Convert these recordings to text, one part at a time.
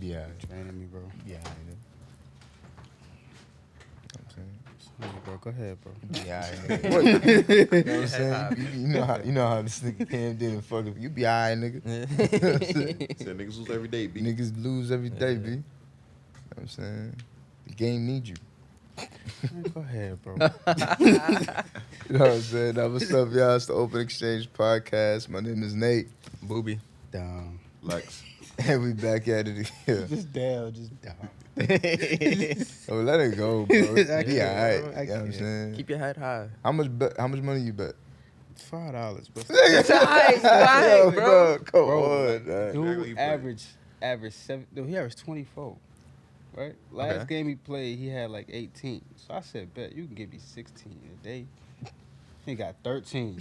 Yeah. Training me, bro. Yeah, nigga. Bro, go ahead, bro. Yeah, nigga. What? You know what I'm saying? You know how this nigga Cam didn't fuck up. You be alright, nigga. Said niggas lose every day, B. Niggas lose every day, B. You know what I'm saying? The game needs you. Man, go ahead, bro. You know what I'm saying? Now, what's up, y'all? It's the Open Exchange Podcast. My name is Nate. Boobie. Down. Lex. And we back at it again. Just down, just down. Oh, let it go, bro. Be can't, alright. bro. You I know what I'm can't. saying? Keep your head high. How much money you bet? $5, but Yo, bro. Come Bro, on, man. dude averaged 7. Dude, he averaged 24. Right? Last game he played, he had like 18. So I said, bet you can give me 16 a day. He got 13.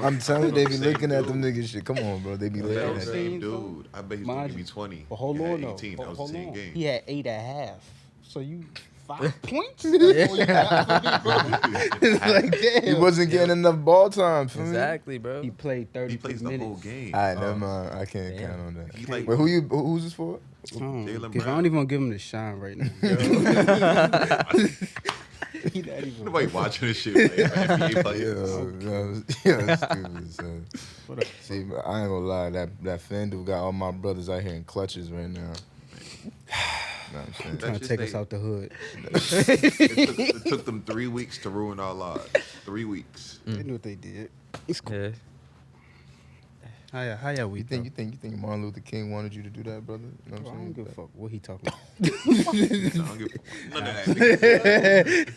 I'm telling you, they be looking at them niggas shit. Come on, bro. They be I looking bet on at the that. same dude. I bet he's going to give me 20. But hold He had on, though. 18. That was Hold the same on. game. He had 8.5. So you 5 points? Yeah. It's like, damn. He wasn't getting enough ball time for me. Exactly, bro. He played 30 He plays the minutes. whole game. All right, never mind. I can't Damn. count on that. He like, Wait, who's this for? Jalen Because I Brown. don't even want to give him the shine right now. He not even. Nobody watching this shit. Like, NBA players. Yeah, stupid, son. What up? See, I ain't gonna lie. That FanDuel got all my brothers out here in clutches right now. Know what I'm saying? Trying to take us out the hood. It took them 3 weeks to ruin our lives. 3 weeks. They knew what they did. It's cool. Yeah. How y'all You week? think Martin Luther King wanted you to do that, brother? You know Bro, what I I'm don't saying? give a fuck what he talking about. I don't give none of that.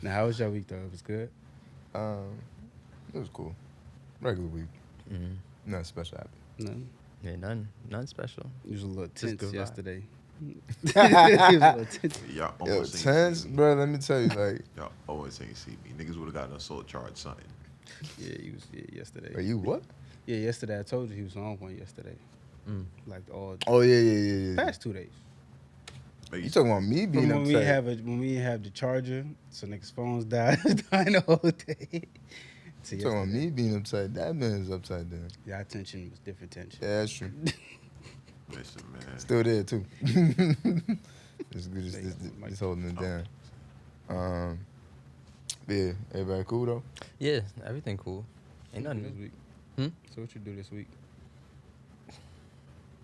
Now, how was your week though? It was good. It was cool. Regular week. Mm-hmm. Nothing special happened. Nothing. Yeah, none special. It was a little Just tense good vibe. yesterday. It was a little tense. Y'all Yo, almost ain't tense, see me. bro. Let me tell you, like, Y'all always ain't see me. Niggas would have got an assault charge, something. Yeah, he was yesterday. are you what? Yeah, yesterday I told you he was on one yesterday. Mm. Like all Oh yeah. past 2 days. Like, You talking about me being From when upset? when we have the charger, so niggas' phones died dying the whole day. So You talking about yesterday, me being upside? That man is upside down. Y'all tension was different tension. Yeah, that's true. listen, man. Still there too. It's good as it's holding it down. Yeah, everybody cool though. Yeah, everything cool. Ain't What you do nothing. this week? Hmm? So what you do this week?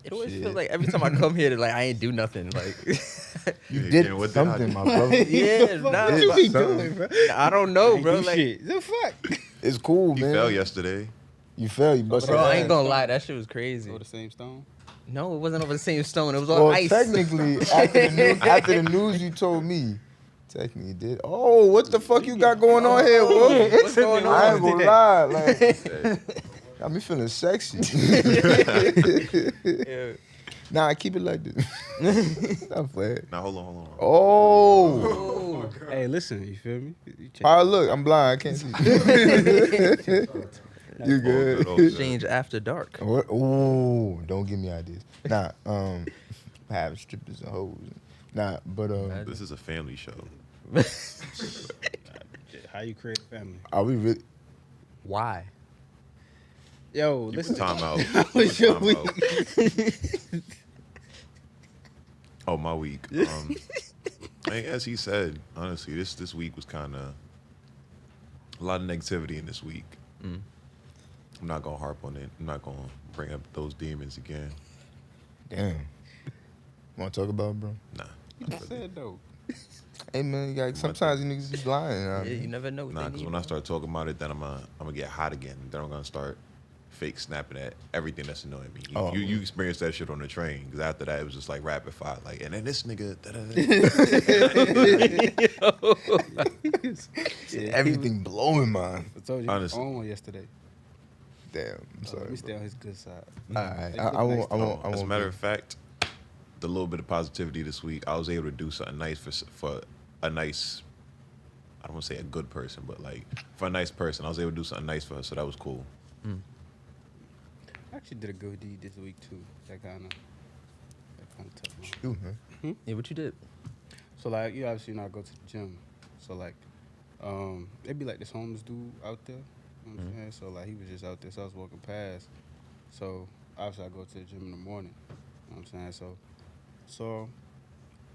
It always Shit. feels like every time I come here, like I ain't do nothing. Like You Yeah, did Ken, what did I something, do? my brother. yeah, nah, What you be something. doing, bro? I don't know, Ain't bro. do Like, shit. The fuck? It's cool, You man. fell yesterday. You fell. You busted. bro, your I ain't ass. gonna lie, that shit was crazy. Over the same stone? No, it wasn't over the same stone. It was on Well, ice. technically, after the news you told me, technically you did. Oh, what the fuck you got going on here, Wolf? What's going on? I ain't gonna lie, like, got me feeling sexy. Yeah. Nah, keep it like this. Not playing. Now, hold on. Oh. Oh. Hey, listen, you feel me? You check. All right, look, I'm blind. I can't see. You good? Oh, good. Exchange after dark. Oh, don't give me ideas. Nah, have strippers and hoes. Nah, but This is a family show. How you create a family? are we really? Why? Yo, You listen. put time out. How You was put your time week? out. Oh, my week. I mean, as he said, honestly, this week was kind of a lot of negativity in this week. Mm. I'm not gonna harp on it. I'm not gonna bring up those demons again. Damn. Want to talk about it, bro? Nah. I said though. Hey man, you got, sometimes you niggas just lying. Yeah, you never know what Nah, they because need. when I start talking about it, then I'm gonna get hot again. Then I'm gonna start fake snapping at everything that's annoying me. Oh. You experienced that shit on the train. Because after that, it was just like rapid fire. Like, and then this nigga. Everything blowing mine. I told you Honestly. he was on one yesterday. Damn, I'm So sorry. let me bro. stay on his good side. Alright, I won't. I As a won't. matter of fact, the little bit of positivity this week, I was able to do something nice for a nice. I don't want to say a good person, but like for a nice person, I was able to do something nice for her, so that was cool. I actually did a good deed this week too. That kind of touched me. Shoot, man. Yeah, what you did? So like, you obviously not go to the gym. So like, it'd be like this homeless dude out there. You know what I'm saying? So like, he was just out there. So I was walking past. So obviously I go to the gym in the morning. You know what I'm saying? So,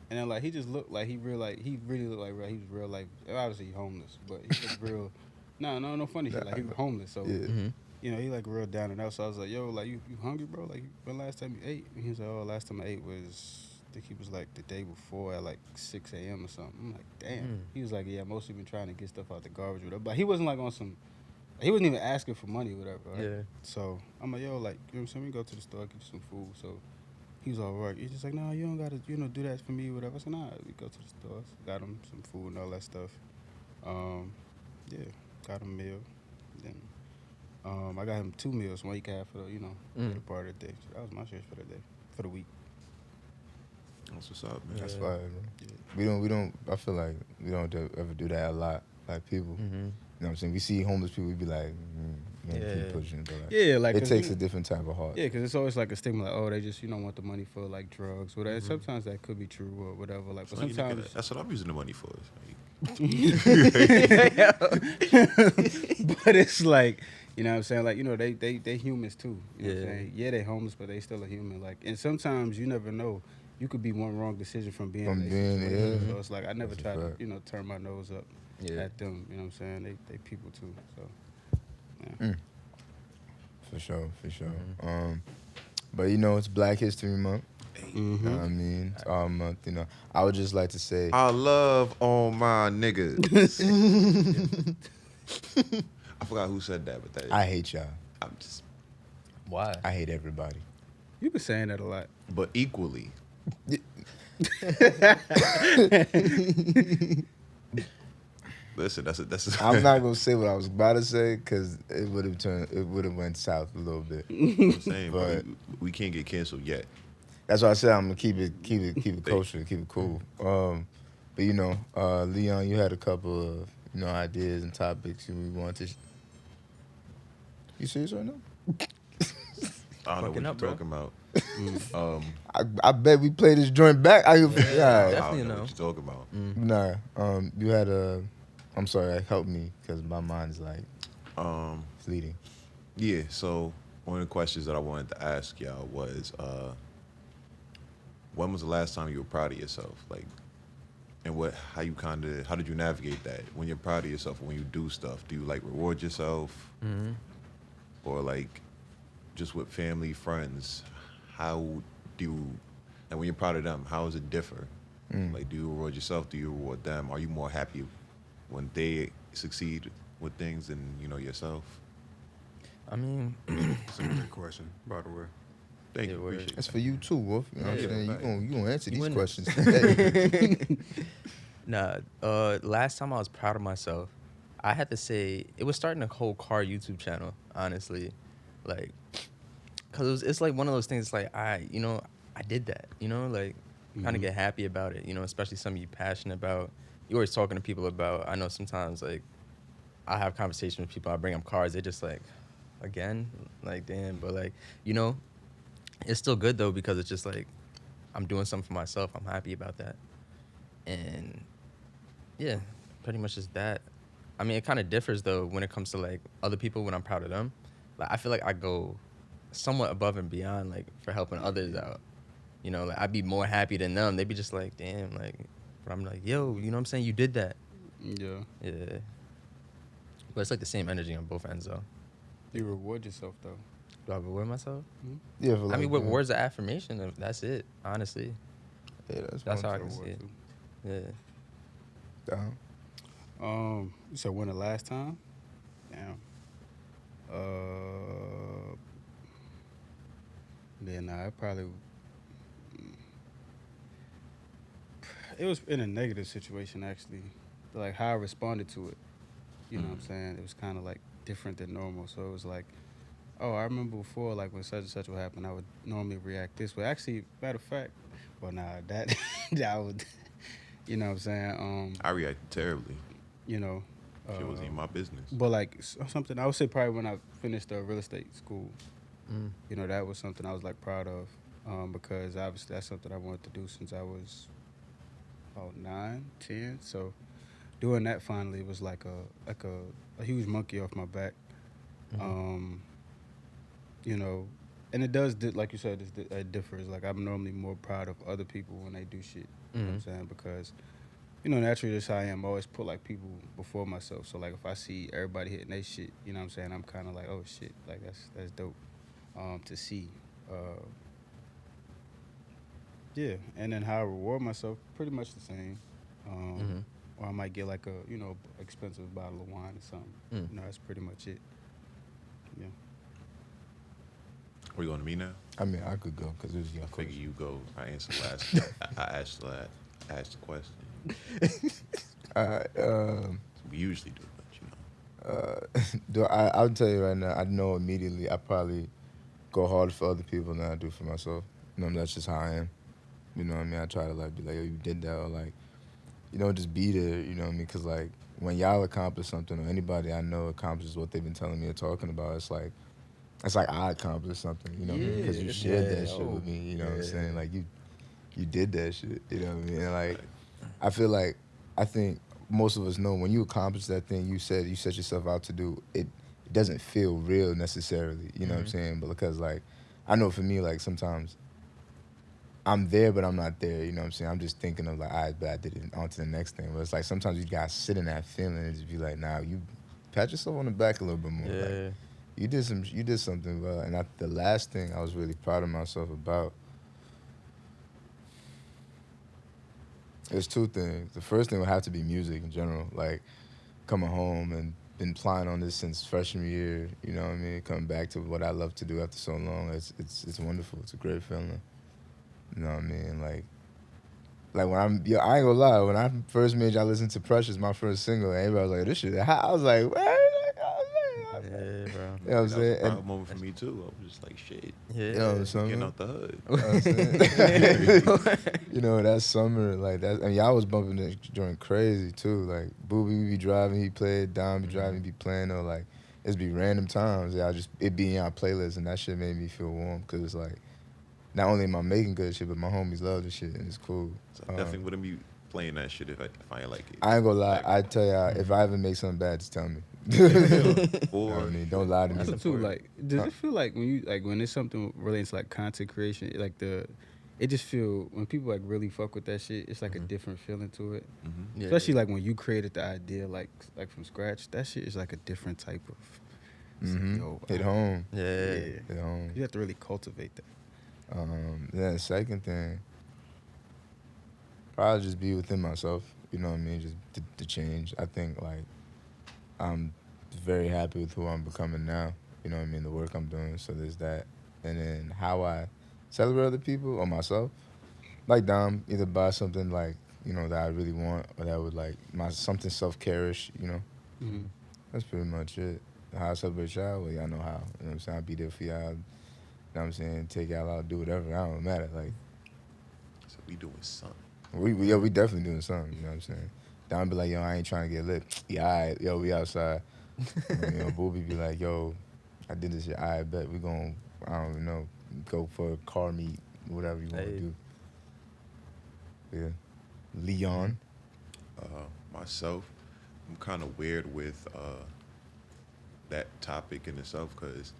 and then like he just looked like he really looked like he was real like obviously homeless, but he looked real. No funny shit. Like he was homeless, so Mm-hmm. you know he like real down and out. So I was like, yo, like you hungry, bro? Like when last time you ate? And he was like, oh, last time I ate was I think he was like the day before at like 6 a.m. or something. I'm like, damn. Mm. He was like, yeah, mostly been trying to get stuff out the garbage or whatever. But he wasn't like on some. He wasn't even asking for money or whatever. Right? Yeah. So I'm like, yo, like you know what I'm saying? We go to the store, get you some food. So. He was all right. He's just like, no, you don't gotta, do that for me, or whatever. I said, nah, we go to the store, got him some food and all that stuff. Yeah, got him a meal. Then, I got him 2 meals, one he could have for the, for the part of the day. So that was my shit for the day, for the week. That's what's up, man. That's Yeah. fire, man. We don't. I feel like we don't ever do that a lot. Like people, Mm-hmm. you know what I'm saying? We see homeless people, we be like, Yeah. keep pushing. But like, Yeah, like it 'cause takes a different type of heart. Yeah, because it's always like a stigma, like, oh, they just want the money for like drugs, whatever. And sometimes that could be true or whatever. Like, but So, you sometimes. nigga, that's what I'm using the money for. It's But it's like, you know what I'm saying? Like, they humans too. You know what I'm Yeah. saying? Yeah, they homeless, but they still a human. Like, and sometimes you never know. You could be one wrong decision from being From in that being, situation. yeah. So it's like I never That's a try to, fact. turn my nose up Yeah. at them. You know what I'm saying? They people too. So For sure. Mhm. But it's Black History Month. You know mm-hmm. what I mean? It's our month. I would just like to say, I love all my niggas. I forgot who said that, but I hate y'all. I'm just, Why? I hate everybody. You've been saying that a lot. but equally. Listen, that's. I'm not gonna say what I was about to say because it would have went south a little bit. I'm saying, But- but we can't get canceled yet. That's why I said I'm gonna keep it kosher, keep it cool. But Leon, you had a couple of ideas and topics you wanted to. You serious right now? I don't know Fucking what up, you're bro. talking about. I bet we play this joint back. I Definitely don't know no. what you're talking about. Nah. You had a. I'm sorry. Help me because my mind is like fleeting. Yeah. So one of the questions that I wanted to ask y'all was, when was the last time you were proud of yourself? Like, and how did you navigate that? When you're proud of yourself, when you do stuff, do you like reward yourself, Mm-hmm. or like just with family, friends? How do you, and when you're proud of them, how does it differ? Like, do you reward yourself? Do you reward them? Are you more happy when they succeed with things than yourself? I mean, That's a great question, by the way. Thank Yeah, you. word. Appreciate That's that. for you too, Wolf. You know what I'm Yeah, saying? right. You gonna answer You these win questions today. nah. Last time I was proud of myself, I had to say it was starting a whole car YouTube channel. Honestly, like, cause it's like one of those things. It's like I did that. Like kind of get happy about it. Especially something you're passionate about. You're always talking to people about. I know sometimes like I have conversations with people. I bring up cars. They're just like, again, like damn. But like it's still good though because it's just like I'm doing something for myself. I'm happy about that. And yeah, pretty much just that. I mean, it kind of differs though when it comes to like other people when I'm proud of them. Like I feel like I go somewhat above and beyond like for helping others out. Like I'd be more happy than them. They'd be just like, damn, like, but I'm like, yo, you know what I'm saying? You did that. Yeah. Yeah. But it's like the same energy on both ends though. You reward yourself though. Do I reward myself? Yeah, for I like, mean, with words of affirmation, that's it. Honestly, Yeah, that's how I one can see it. Too. Yeah. thing. You said when the last time? Damn. I probably. It was in a negative situation actually, like how I responded to it. You know what I'm saying? It was kind of like different than normal. So it was like, oh, I remember before, like when such and such would happen, I would normally react this way. Actually, matter of fact, that would, you know what I'm saying? I reacted terribly. It wasn't even my business. But like something, I would say probably when I finished real estate school, that was something I was like proud of, because obviously that's something I wanted to do since I was about 9, 10. So doing that finally was like a huge monkey off my back. And it does, like you said, it differs. Like, I'm normally more proud of other people when they do shit. You know what I'm saying? Because, naturally, that's how I am. I always put, like, people before myself. So, like, if I see everybody hitting their shit, you know what I'm saying? I'm kind of like, oh, shit. Like, that's dope to see. Yeah. And then how I reward myself, pretty much the same. Or I might get, like, a, expensive bottle of wine or something. That's pretty much it. Yeah. Are you going to me now? I mean, I could go because it was your I figure question. you go. I answered last. I asked the question. All right. We usually do, but I'll tell you right now. I know immediately. I probably go harder for other people than I do for myself. That's just how I am. You know what I mean? I try to like be like, yo, you did that, or like, just be there. You know what I mean? Because like when y'all accomplish something, or anybody I know accomplishes what they've been telling me or talking about, it's like I accomplished something. You know what I mean? Because you shared that shit with me. You know what I'm saying? Like you did that shit. You know what I mean? And like I think most of us know when you accomplish that thing you set yourself out to do, it doesn't feel real necessarily. You know what I'm saying? But because like I know for me, like sometimes I'm there, but I'm not there. You know what I'm saying? I'm just thinking of like, but I did it, on to the next thing. But it's like sometimes you gotta sit in that feeling and just be like, nah, you pat yourself on the back a little bit more. Yeah. Like, you did something well. And the last thing I was really proud of myself about, there's two things. The first thing would have to be music in general. Like coming home and been playing on this since freshman year. You know what I mean? Coming back to what I love to do after so long. It's wonderful. It's a great feeling. You know what I mean? Like when I ain't gonna lie. When I first made y'all listen to Precious, my first single, and everybody was like, "This shit," I was like, "What?" Yeah, bro. You know what I'm that was saying? a proud moment for me too. I was just like, shit. Yeah. You know what I'm saying? Getting out the hood. You know what I'm saying? That summer, like that. I mean, y'all was bumping that joint crazy too. Like Boobie be driving, he played. Don be driving, he be playing. Or like it'd be random times. It be in our playlist, and that shit made me feel warm because it's like not only am I making good shit, but my homies love the shit and it's cool. So I definitely wouldn't be playing that shit if I ain't like it. I ain't gonna lie. Like, I tell y'all, if I ever make something bad, just tell me. or You know what I mean? Don't lie to me. Also too, like, does it feel like when it's something related to like content creation, like it just feel when people like really fuck with that shit, it's like a different feeling to it. Yeah. Especially like when you created the idea like from scratch, that shit is like a different type of. It's like, yo, Hit home. Yeah. Hit home. You have to really cultivate that. Then the second thing, probably just be within myself. You know what I mean? Just to change. I think like I'm very happy with who I'm becoming now. You know what I mean? The work I'm doing. So there's that. And then how I celebrate other people or myself. Like Dom, either buy something like, that I really want or that would like something self-care-ish, Mm-hmm. That's pretty much it. How I celebrate y'all, well, y'all know how. You know what I'm saying? I'll be there for y'all. You know what I'm saying? Take y'all out, do whatever. I don't matter. Like, so we doing something. we definitely doing something. You know what I'm saying? Don be like, yo, I ain't trying to get lit. Yeah, all right. Yo, we outside. Boobie be like, yo, I did this shit. I bet we gon', I don't even know, go for a car meet, whatever you want to do. Yeah. Leon. Myself, I'm kind of weird with that topic in itself because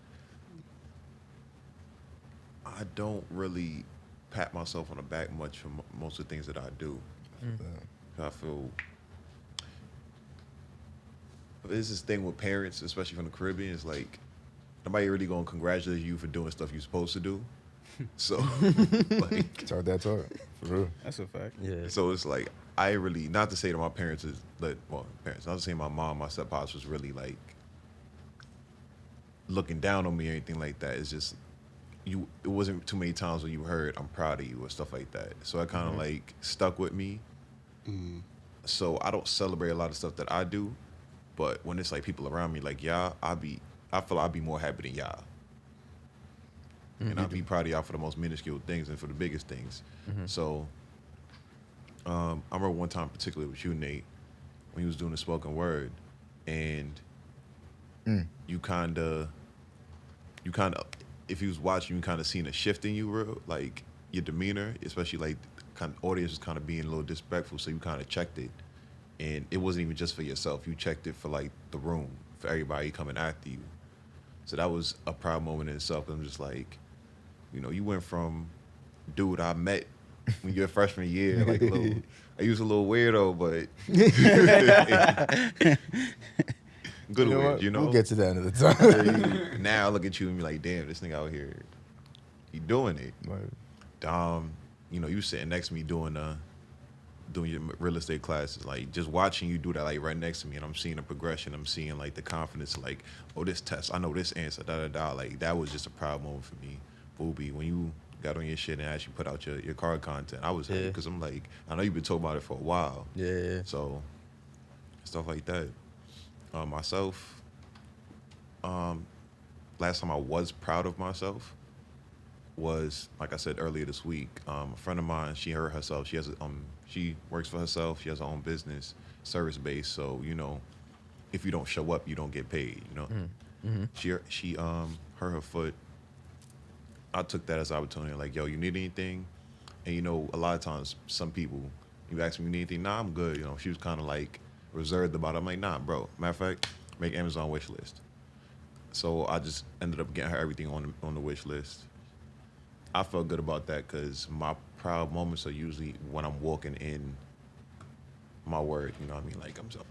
I don't really pat myself on the back much for most of the things that I do. I feel there's this thing with parents, especially from the Caribbean, it's like nobody really gonna congratulate you for doing stuff you're supposed to do. So like Talk that talk. For real. That's a fact. Yeah. so it's like I really, not to say that my parents is like, well, parents, not to say my mom, my steppops was really like looking down on me or anything like that. It's just it wasn't too many times when you heard I'm proud of you or stuff like that. So it kind of like stuck with me. So I don't celebrate a lot of stuff that I do, but when it's like people around me, like y'all, I feel I'd be more happy than y'all. And I'd be proud of y'all for the most minuscule things and for the biggest things. So I remember one time particularly with you, Nate, when he was doing the spoken word, and you kind of, if you was watching, you kind of seen a shift in you, real, like your demeanor, especially like kind of audience was kind of being a little disrespectful, so you kind of checked it, and it wasn't even just for yourself. You checked it for like the room, for everybody coming after you. So that was a proud moment in itself. I'm just like, You know, you went from dude I met when you're a freshman year, like a little. I was a little weirdo, but good You know weird. what? You know, We'll get to that another time. now I look at you and be like, damn, this nigga out here, he doing it. Right. You know, you sitting next to me doing your real estate classes, like just watching you do that, like right next to me, and I'm seeing the progression. I'm seeing like the confidence, like, oh, this test, I know this answer, da da da. Like that was just a proud moment for me, Boobie. When you got on your shit and actually put out your card content, I was happy because I'm like, I know you've been talking about it for a while. Yeah. So stuff like that. Myself, last time I was proud of myself was, like I said earlier this week, a friend of mine, she hurt herself. She has she works for herself. She has her own business, service based. So you know, if you don't show up, you don't get paid. You know, she hurt her foot. I took that as an opportunity. Like, yo, you need anything? And you know, a lot of times, some people, you ask me, you need anything? Nah, I'm good. You know, she was kind of like reserved about it. I'm like, nah, bro. Matter of fact, make Amazon wish list. So I just ended up getting her everything on the wish list. I felt good about that because my proud moments are usually when I'm walking in my word. You know what I mean? Like, I'm so,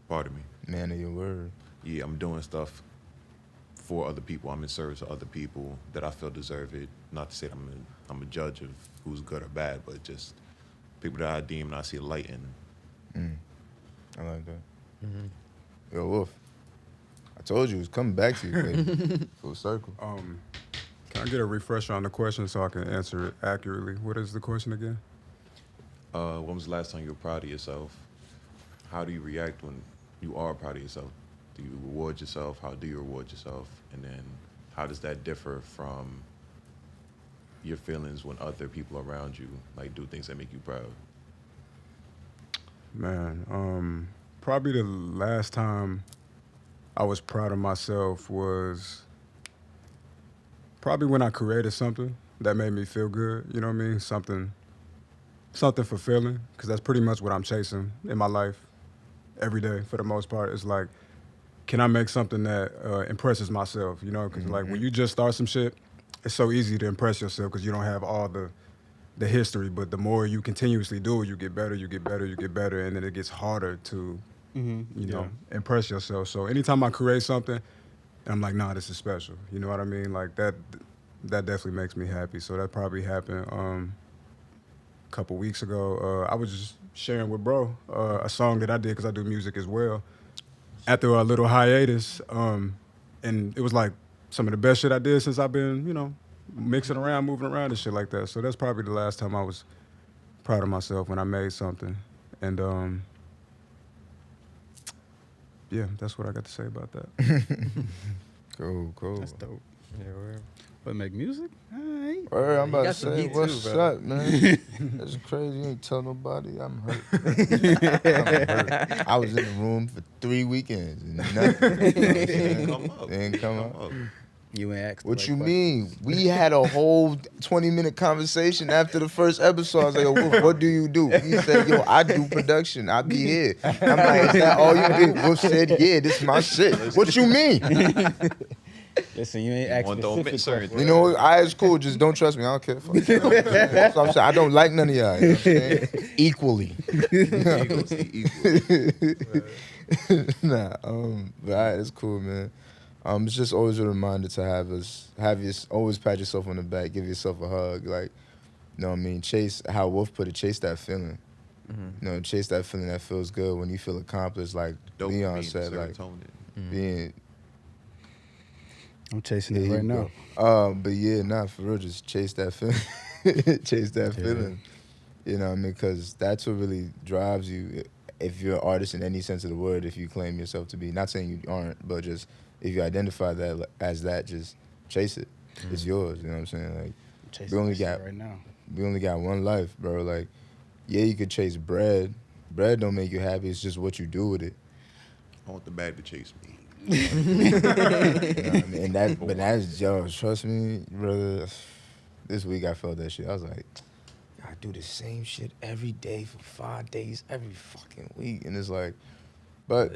pardon me. Man of your word. Yeah, I'm doing stuff for other people. I'm in service of other people that I feel deserve it. Not to say that I'm a judge of who's good or bad, but just people that I deem and I see a light in. I like that. Yo, Wolf. I told you it was coming back to you, baby. Full circle. Can I get a refresher on the question so I can answer it accurately? What is the question again? When was the last time you were proud of yourself? How do you react when you are proud of yourself? Do you reward yourself? How do you reward yourself? And then how does that differ from your feelings when other people around you like do things that make you proud? Man, probably the last time I was proud of myself was probably when I created something that made me feel good. You know what I mean? Something fulfilling, because that's pretty much what I'm chasing in my life every day for the most part. It's like, can I make something that impresses myself? You know, because like when you just start some shit, it's so easy to impress yourself because you don't have all the history. But the more you continuously do it, you get better, and then it gets harder to, you know, impress yourself. So anytime I create something, I'm like, nah, this is special. You know what I mean? Like that definitely makes me happy. So that probably happened a couple weeks ago. I was just sharing with bro a song that I did because I do music as well. After a little hiatus, and it was like some of the best shit I did since I've been, you know, mixing around, moving around and shit like that. So that's probably the last time I was proud of myself, when I made something. And yeah, that's what I got to say about that. Cool. That's dope. Yeah, word. But make music? All right. Word, I'm You about to got some say, heat what's too, bro. up, man? That's crazy. You ain't tell nobody. I'm hurt. I'm hurt. I was in the room for 3 weekends and nothing. You know what I'm saying? They ain't come up. You ain't asked. What you mean? We had a whole 20-minute conversation after the first episode. I was like, yo, Wolf, what do you do? He said, yo, I do production. I be here. I'm like, is that all you do? Wolf said, yeah, this is my shit. What you mean? Listen, you ain't asked Want to omit specific certain questions. You know what? It's cool. Just don't trust me. I don't care. Fuck you. That's what I'm saying. I don't like none of y'all. You know what I'm saying? Equally. Nah. But all right, it's cool, man. It's just always a reminder to always pat yourself on the back, give yourself a hug, like, you know what I mean? Chase, how Wolf put it, chase that feeling. You know, chase that feeling that feels good when you feel accomplished, like Leon said, like being. I'm chasing it There right you now. go. But yeah, nah, for real, just chase that feeling. Chase that feeling. You know what I mean? Because that's what really drives you. If you're an artist in any sense of the word, if you claim yourself to be, not saying you aren't, but just if you identify that as that, just chase it. It's yours. You know what I'm saying? Like, I'm chasing only this shit got- right now. we only got one life, bro. Like, yeah, you could chase bread. Bread don't make you happy. It's just what you do with it. I want the bag to chase me. You know what I mean? But that's, yo, trust me, brother. This week I felt that shit. I was like, I do the same shit every day for 5 days, every fucking week. And it's like, but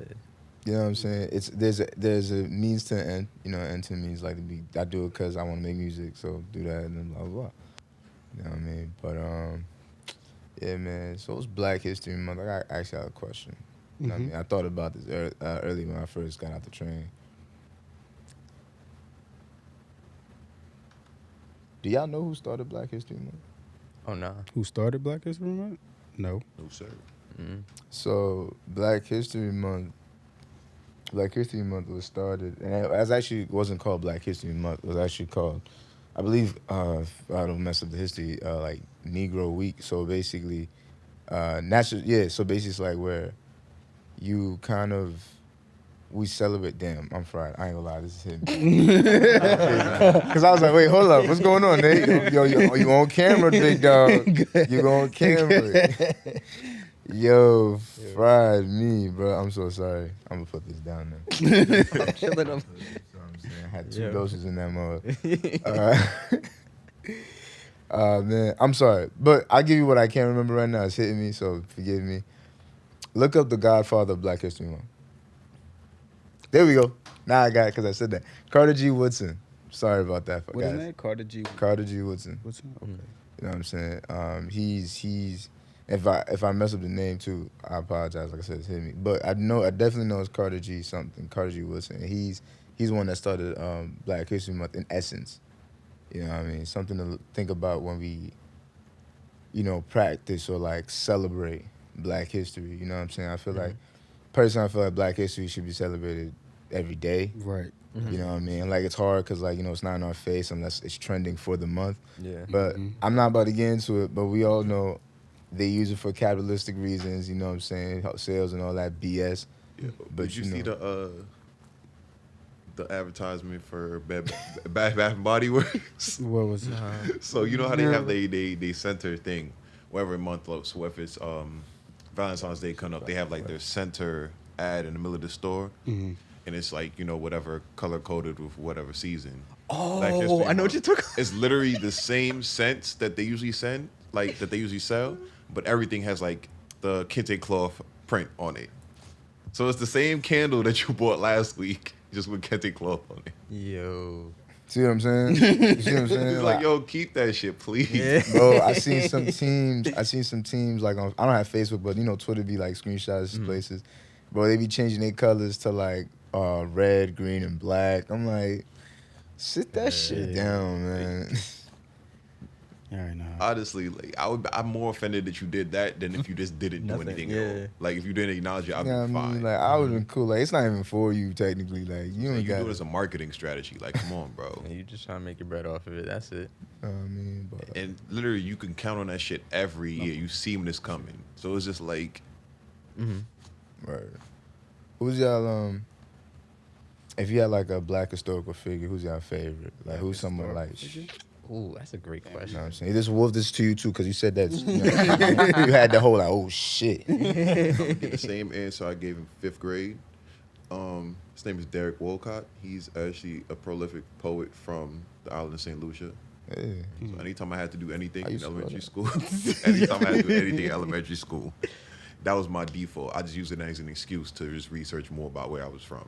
You know what I'm saying? It's there's a means to an end. You know, end to means like to be. I do it because I want to make music, so do that and then blah blah blah. You know what I mean? But yeah, man. So it's Black History Month. I actually have a question. You know what I mean? I thought about this early when I first got out the train. Do y'all know who started Black History Month? Oh no. Who started Black History Month? No. No sir. So Black History Month was started, and it actually wasn't called Black History Month. It was actually called, I believe, I don't mess up the history, like Negro Week. So basically, natural, yeah. So basically, it's like where you kind of we celebrate. Damn, I'm fried. I ain't gonna lie, this is hitting me. Because I was like, wait, hold up, what's going on, Nate? Yo, you on camera, big dog? You on camera? Yo, fried me, bro. I'm so sorry. I'm gonna put this down now. I'm chilling. I'm saying I had 2 doses in that mug. Man, I'm sorry, but I'll give you what I can't remember right now. It's hitting me, so forgive me. Look up the Godfather of Black History Month. There we go. Now I got it because I said that. Carter G. Woodson. Sorry about that, What is guys. his name? Carter G. Carter G. Woodson. Woodson? Okay. You know what I'm saying? He's if I mess up the name too, I apologize. Like I said, it's hitting me. But I definitely know it's Carter G. something. Carter G. Woodson. He's one that started Black History Month in essence. You know what I mean? Something to think about when we, practice or like celebrate Black history. You know what I'm saying? I feel like Black history should be celebrated every day. Right. You know what I mean? Like, it's hard because, like, it's not in our face unless it's trending for the month. Yeah. But I'm not about to get into it, but we all know they use it for capitalistic reasons, you know what I'm saying? Sales and all that BS. Yeah. But Did you see the advertisement for Bath and Body Works? What was it? So you know how they have they center thing, whatever month. So if it's Valentine's Day coming up, they have like their center ad in the middle of the store, and it's like whatever color coded with whatever season. Oh, Black History I know what Month. you took. It's literally the same scents that they usually sell, but everything has like the kente cloth print on it. So it's the same candle that you bought last week, just with kente cloth on it. Yo. See what I'm saying? You see what I'm saying? It's like, yo, keep that shit, please. Yeah. Bro, I seen some teams like I don't have Facebook, but Twitter be like screenshots places. Bro, they be changing their colors to like red, green, and black. I'm like, sit that shit down, man. Yeah, I know. Honestly, like I'm more offended that you did that than if you just didn't do anything at all. Like if you didn't acknowledge it, I'd You know be what I fine. mean? Like, I would have been cool. Like, it's not even for you technically. Like, you So ain't you got do it as a marketing strategy. Like, come on, bro. And you just trying to make your bread off of it. That's it. I mean, but And literally, you can count on that shit every year. You see when it's coming. So it's just like, right. Who's y'all if you had like a Black historical figure, who's y'all favorite? Like, who's someone like? Ooh, that's a great You know question. what I'm saying? This wolf this to you too, because you said that you had the whole like, oh shit. I'm gonna get the same answer I gave in 5th grade. His name is Derek Wolcott. He's actually a prolific poet from the island of St. Lucia. Hey. So anytime I had to do anything I in used to love elementary that. school, anytime I had to do anything in elementary school, that was my default. I just used it as an excuse to just research more about where I was from.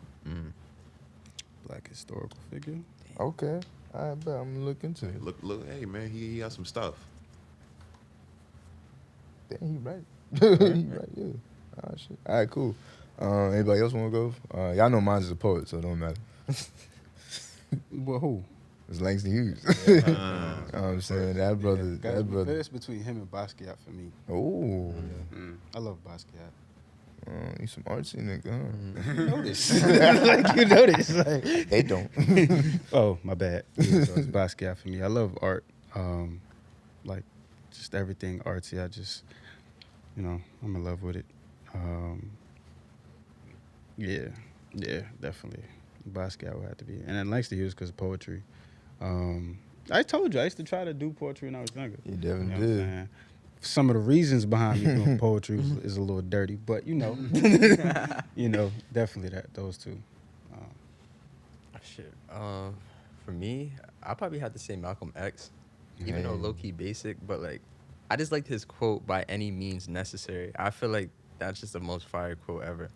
Black historical figure. Okay. I bet I'm gonna look into it. Look, hey man, he got some stuff. Damn, he right. He right, yeah. Ah, shit. All right, cool. Anybody else want to go? Y'all know mine's a poet, so it don't matter. Well, who? It's Langston Hughes. You know what I'm saying? That brother. Guys, That brother. it's between him and Basquiat for me. Oh. I love Basquiat. You some artsy nigga, huh? You know this. Like, you know this. Like. They don't. Oh, my bad. Yeah, so it's Basquiat for me. I love art. Like, just everything artsy. I just, I'm in love with it. Yeah, definitely. Basquiat would have to be. And then Langston Hughes because of poetry. I told you, I used to try to do poetry when I was younger. You definitely what I'm did. saying? Some of the reasons behind me doing poetry is a little dirty, but definitely those two. Shit. For me, I probably have to say Malcolm X, even though low key basic, but like, I just liked his quote, "By any means necessary." I feel like that's just the most fire quote ever.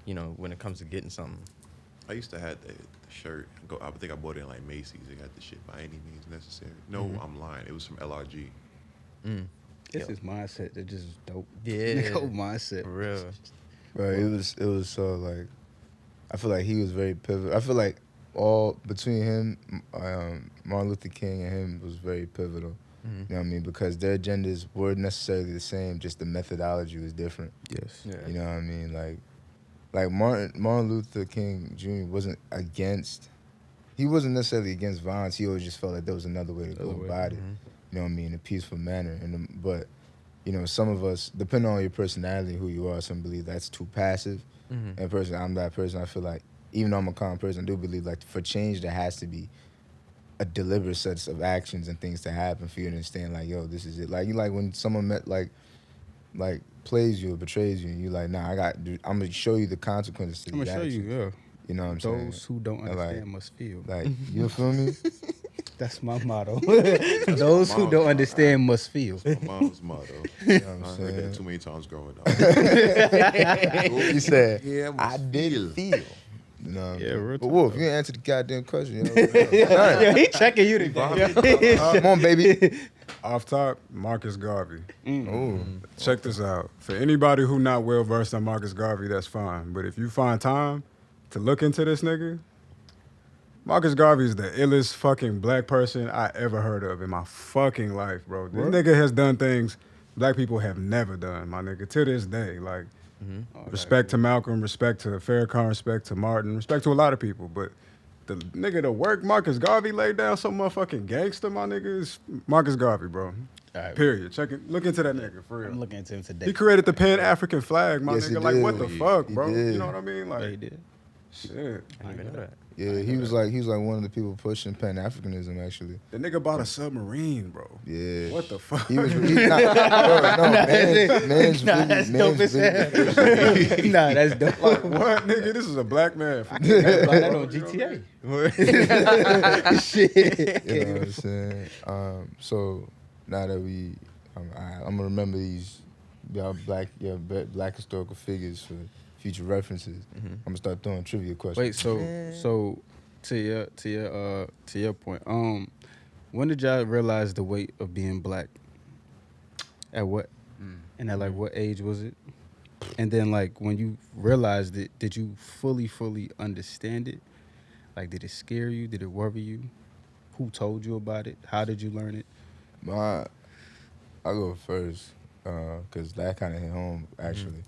when it comes to getting something. I used to have the shirt. I think I bought it in like Macy's. They got the shit by any means necessary. No, I'm lying. It was from LRG. It's his mindset that just is dope. Yeah. Whole mindset. For real. Right. It was so like, I feel like he was very pivotal. I feel like all between him, Martin Luther King and him was very pivotal. You know what I mean? Because their agendas weren't necessarily the same, just the methodology was different. Yes. Yeah. You know what I mean? Like Martin Luther King Jr. wasn't necessarily against violence. He always just felt like there was another way to go about it. You know what I mean? In a peaceful manner. But some of us, depending on your personality, who you are, some believe that's too passive. And personally, I'm that person. I feel like, even though I'm a calm person, I do believe like for change there has to be a deliberate set of actions and things to happen for you to understand like, yo, this is it. Like, you like when someone like plays you or betrays you, and you like, nah, I'm gonna show you the consequences to I'm these gonna show actions. you, yeah. You know what I'm saying? Those who don't understand must feel. Like, you feel me? That's my motto. Those who don't understand must feel. My mom's motto. You know what I'm I heard saying? that too many times growing up. He said, Yeah, I did feel. You know what I Yeah, mean? real But talk, Wolf, though. you ain't answer the goddamn question. Yeah, he checking you today. Come on, baby. Off top, Marcus Garvey. Ooh. Check this out. For anybody who not well versed on Marcus Garvey, that's fine. But if you find time to look into this nigga, Marcus Garvey is the illest fucking black person I ever heard of in my fucking life, bro. This nigga has done things black people have never done, my nigga, to this day. Like, respect to Malcolm, respect to Farrakhan, respect to Martin, respect to a lot of people. But the nigga, the work Marcus Garvey laid down, some motherfucking gangster, my nigga, is Marcus Garvey, bro. Right. Period. Check it. Look into that nigga, for real. I'm looking into him today. He created the Pan-African flag, my Yes, he nigga. Like, did. what the fuck, He bro? did. You know what I mean? Yeah, he Like, did. shit. I didn't even know that. Yeah, he was like one of the people pushing Pan-Africanism, actually. The nigga bought a submarine, bro. Yeah. What the fuck? He was man's that's dope as hell. Nah, that's dope. Like, what, nigga? This is a black man. That's like that on GTA. Shit. You know what I'm saying? So now that I'm gonna remember these black historical figures for future references. I'm gonna start throwing trivia questions. Wait, so to your point, when did y'all realize the weight of being black? At what? And at like what age was it? And then like when you realized it, did you fully understand it? Like, did it scare you? Did it worry you? Who told you about it? How did you learn it? I'll go first because that kind of hit home actually.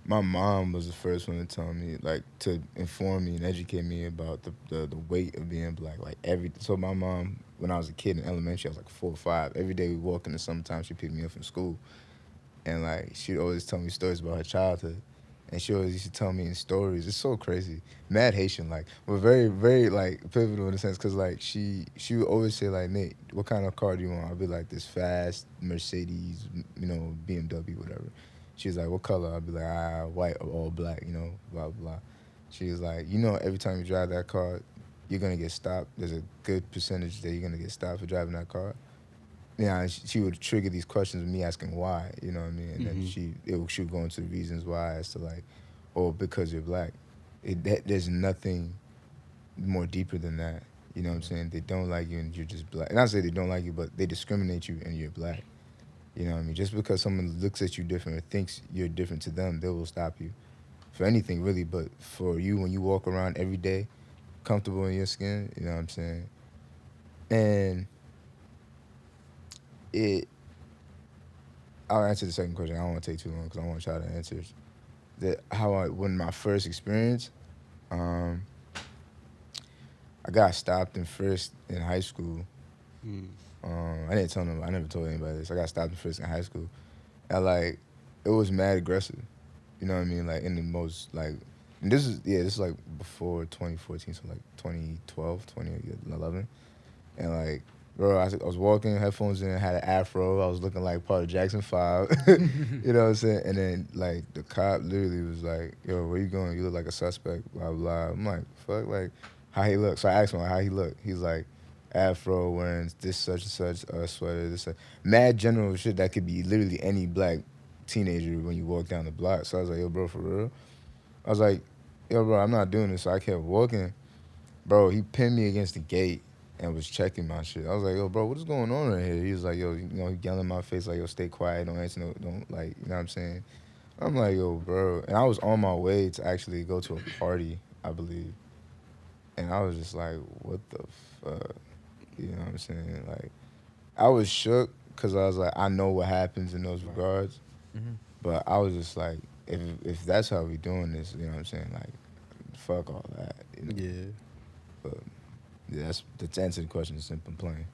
My mom was the first one to tell me, like, to inform me and educate me about the weight of being black. Like, so my mom, when I was a kid in elementary, I was like 4 or 5. Every day we walk in the summertime, she picked me up from school. And, like, she'd always tell me stories about her childhood. And she always used to tell me in stories. It's so crazy. Mad Haitian, like, but very, very, like, pivotal in a sense. Because, like, she would always say, like, Nate, what kind of car do you want? I'd be like, this fast Mercedes, BMW, whatever. She was like, what color? I'd be like, white or all black, blah, blah. She was like, every time you drive that car, you're going to get stopped. There's a good percentage that you're going to get stopped for driving that car. Yeah, she would trigger these questions with me asking why, you know what I mean? And then she would go into the reasons why as to like, oh, because you're black. There's nothing more deeper than that. You know what I'm saying? They don't like you and you're just black. And I say they don't like you, but they discriminate you and you're black. You know what I mean? Just because someone looks at you different or thinks you're different to them, they will stop you. For anything, really. But for you, when you walk around every day, comfortable in your skin, you know what I'm saying? And I'll answer the second question. I don't want to take too long because I want to try to answer it. When my first experience, I got stopped in first in high school. I didn't tell them. I never told anybody this. I got stopped in first in high school, and like it was mad aggressive. You know what I mean? Like in the most like, and this is like before 2014, so like 2012, 2011, and like. Bro, I was walking, headphones in, had an afro. I was looking like part of Jackson 5. You know what I'm saying? And then, like, the cop literally was like, yo, where you going? You look like a suspect, blah, blah. I'm like, fuck, like, how he look? So I asked him, like, how he look? He's like, afro, wearing this such and such sweater, this mad general shit that could be literally any black teenager when you walk down the block. So I was like, yo, bro, for real? I was like, yo, bro, I'm not doing this. So I kept walking. Bro, he pinned me against the gate and was checking my shit. I was like, yo, bro, what is going on right here? He was like, yo, you know, he yelling in my face like, yo, stay quiet, don't answer, don't, like, you know what I'm saying? I'm like, yo, bro. And I was on my way to actually go to a party, I believe. And I was just like, what the fuck? You know what I'm saying? Like, I was shook because I was like, I know what happens in those regards. Mm-hmm. But I was just like, if that's how we doing this, you know what I'm saying? Like, fuck all that. You know? Yeah. But yeah, that's answer the question. It's simple and plain.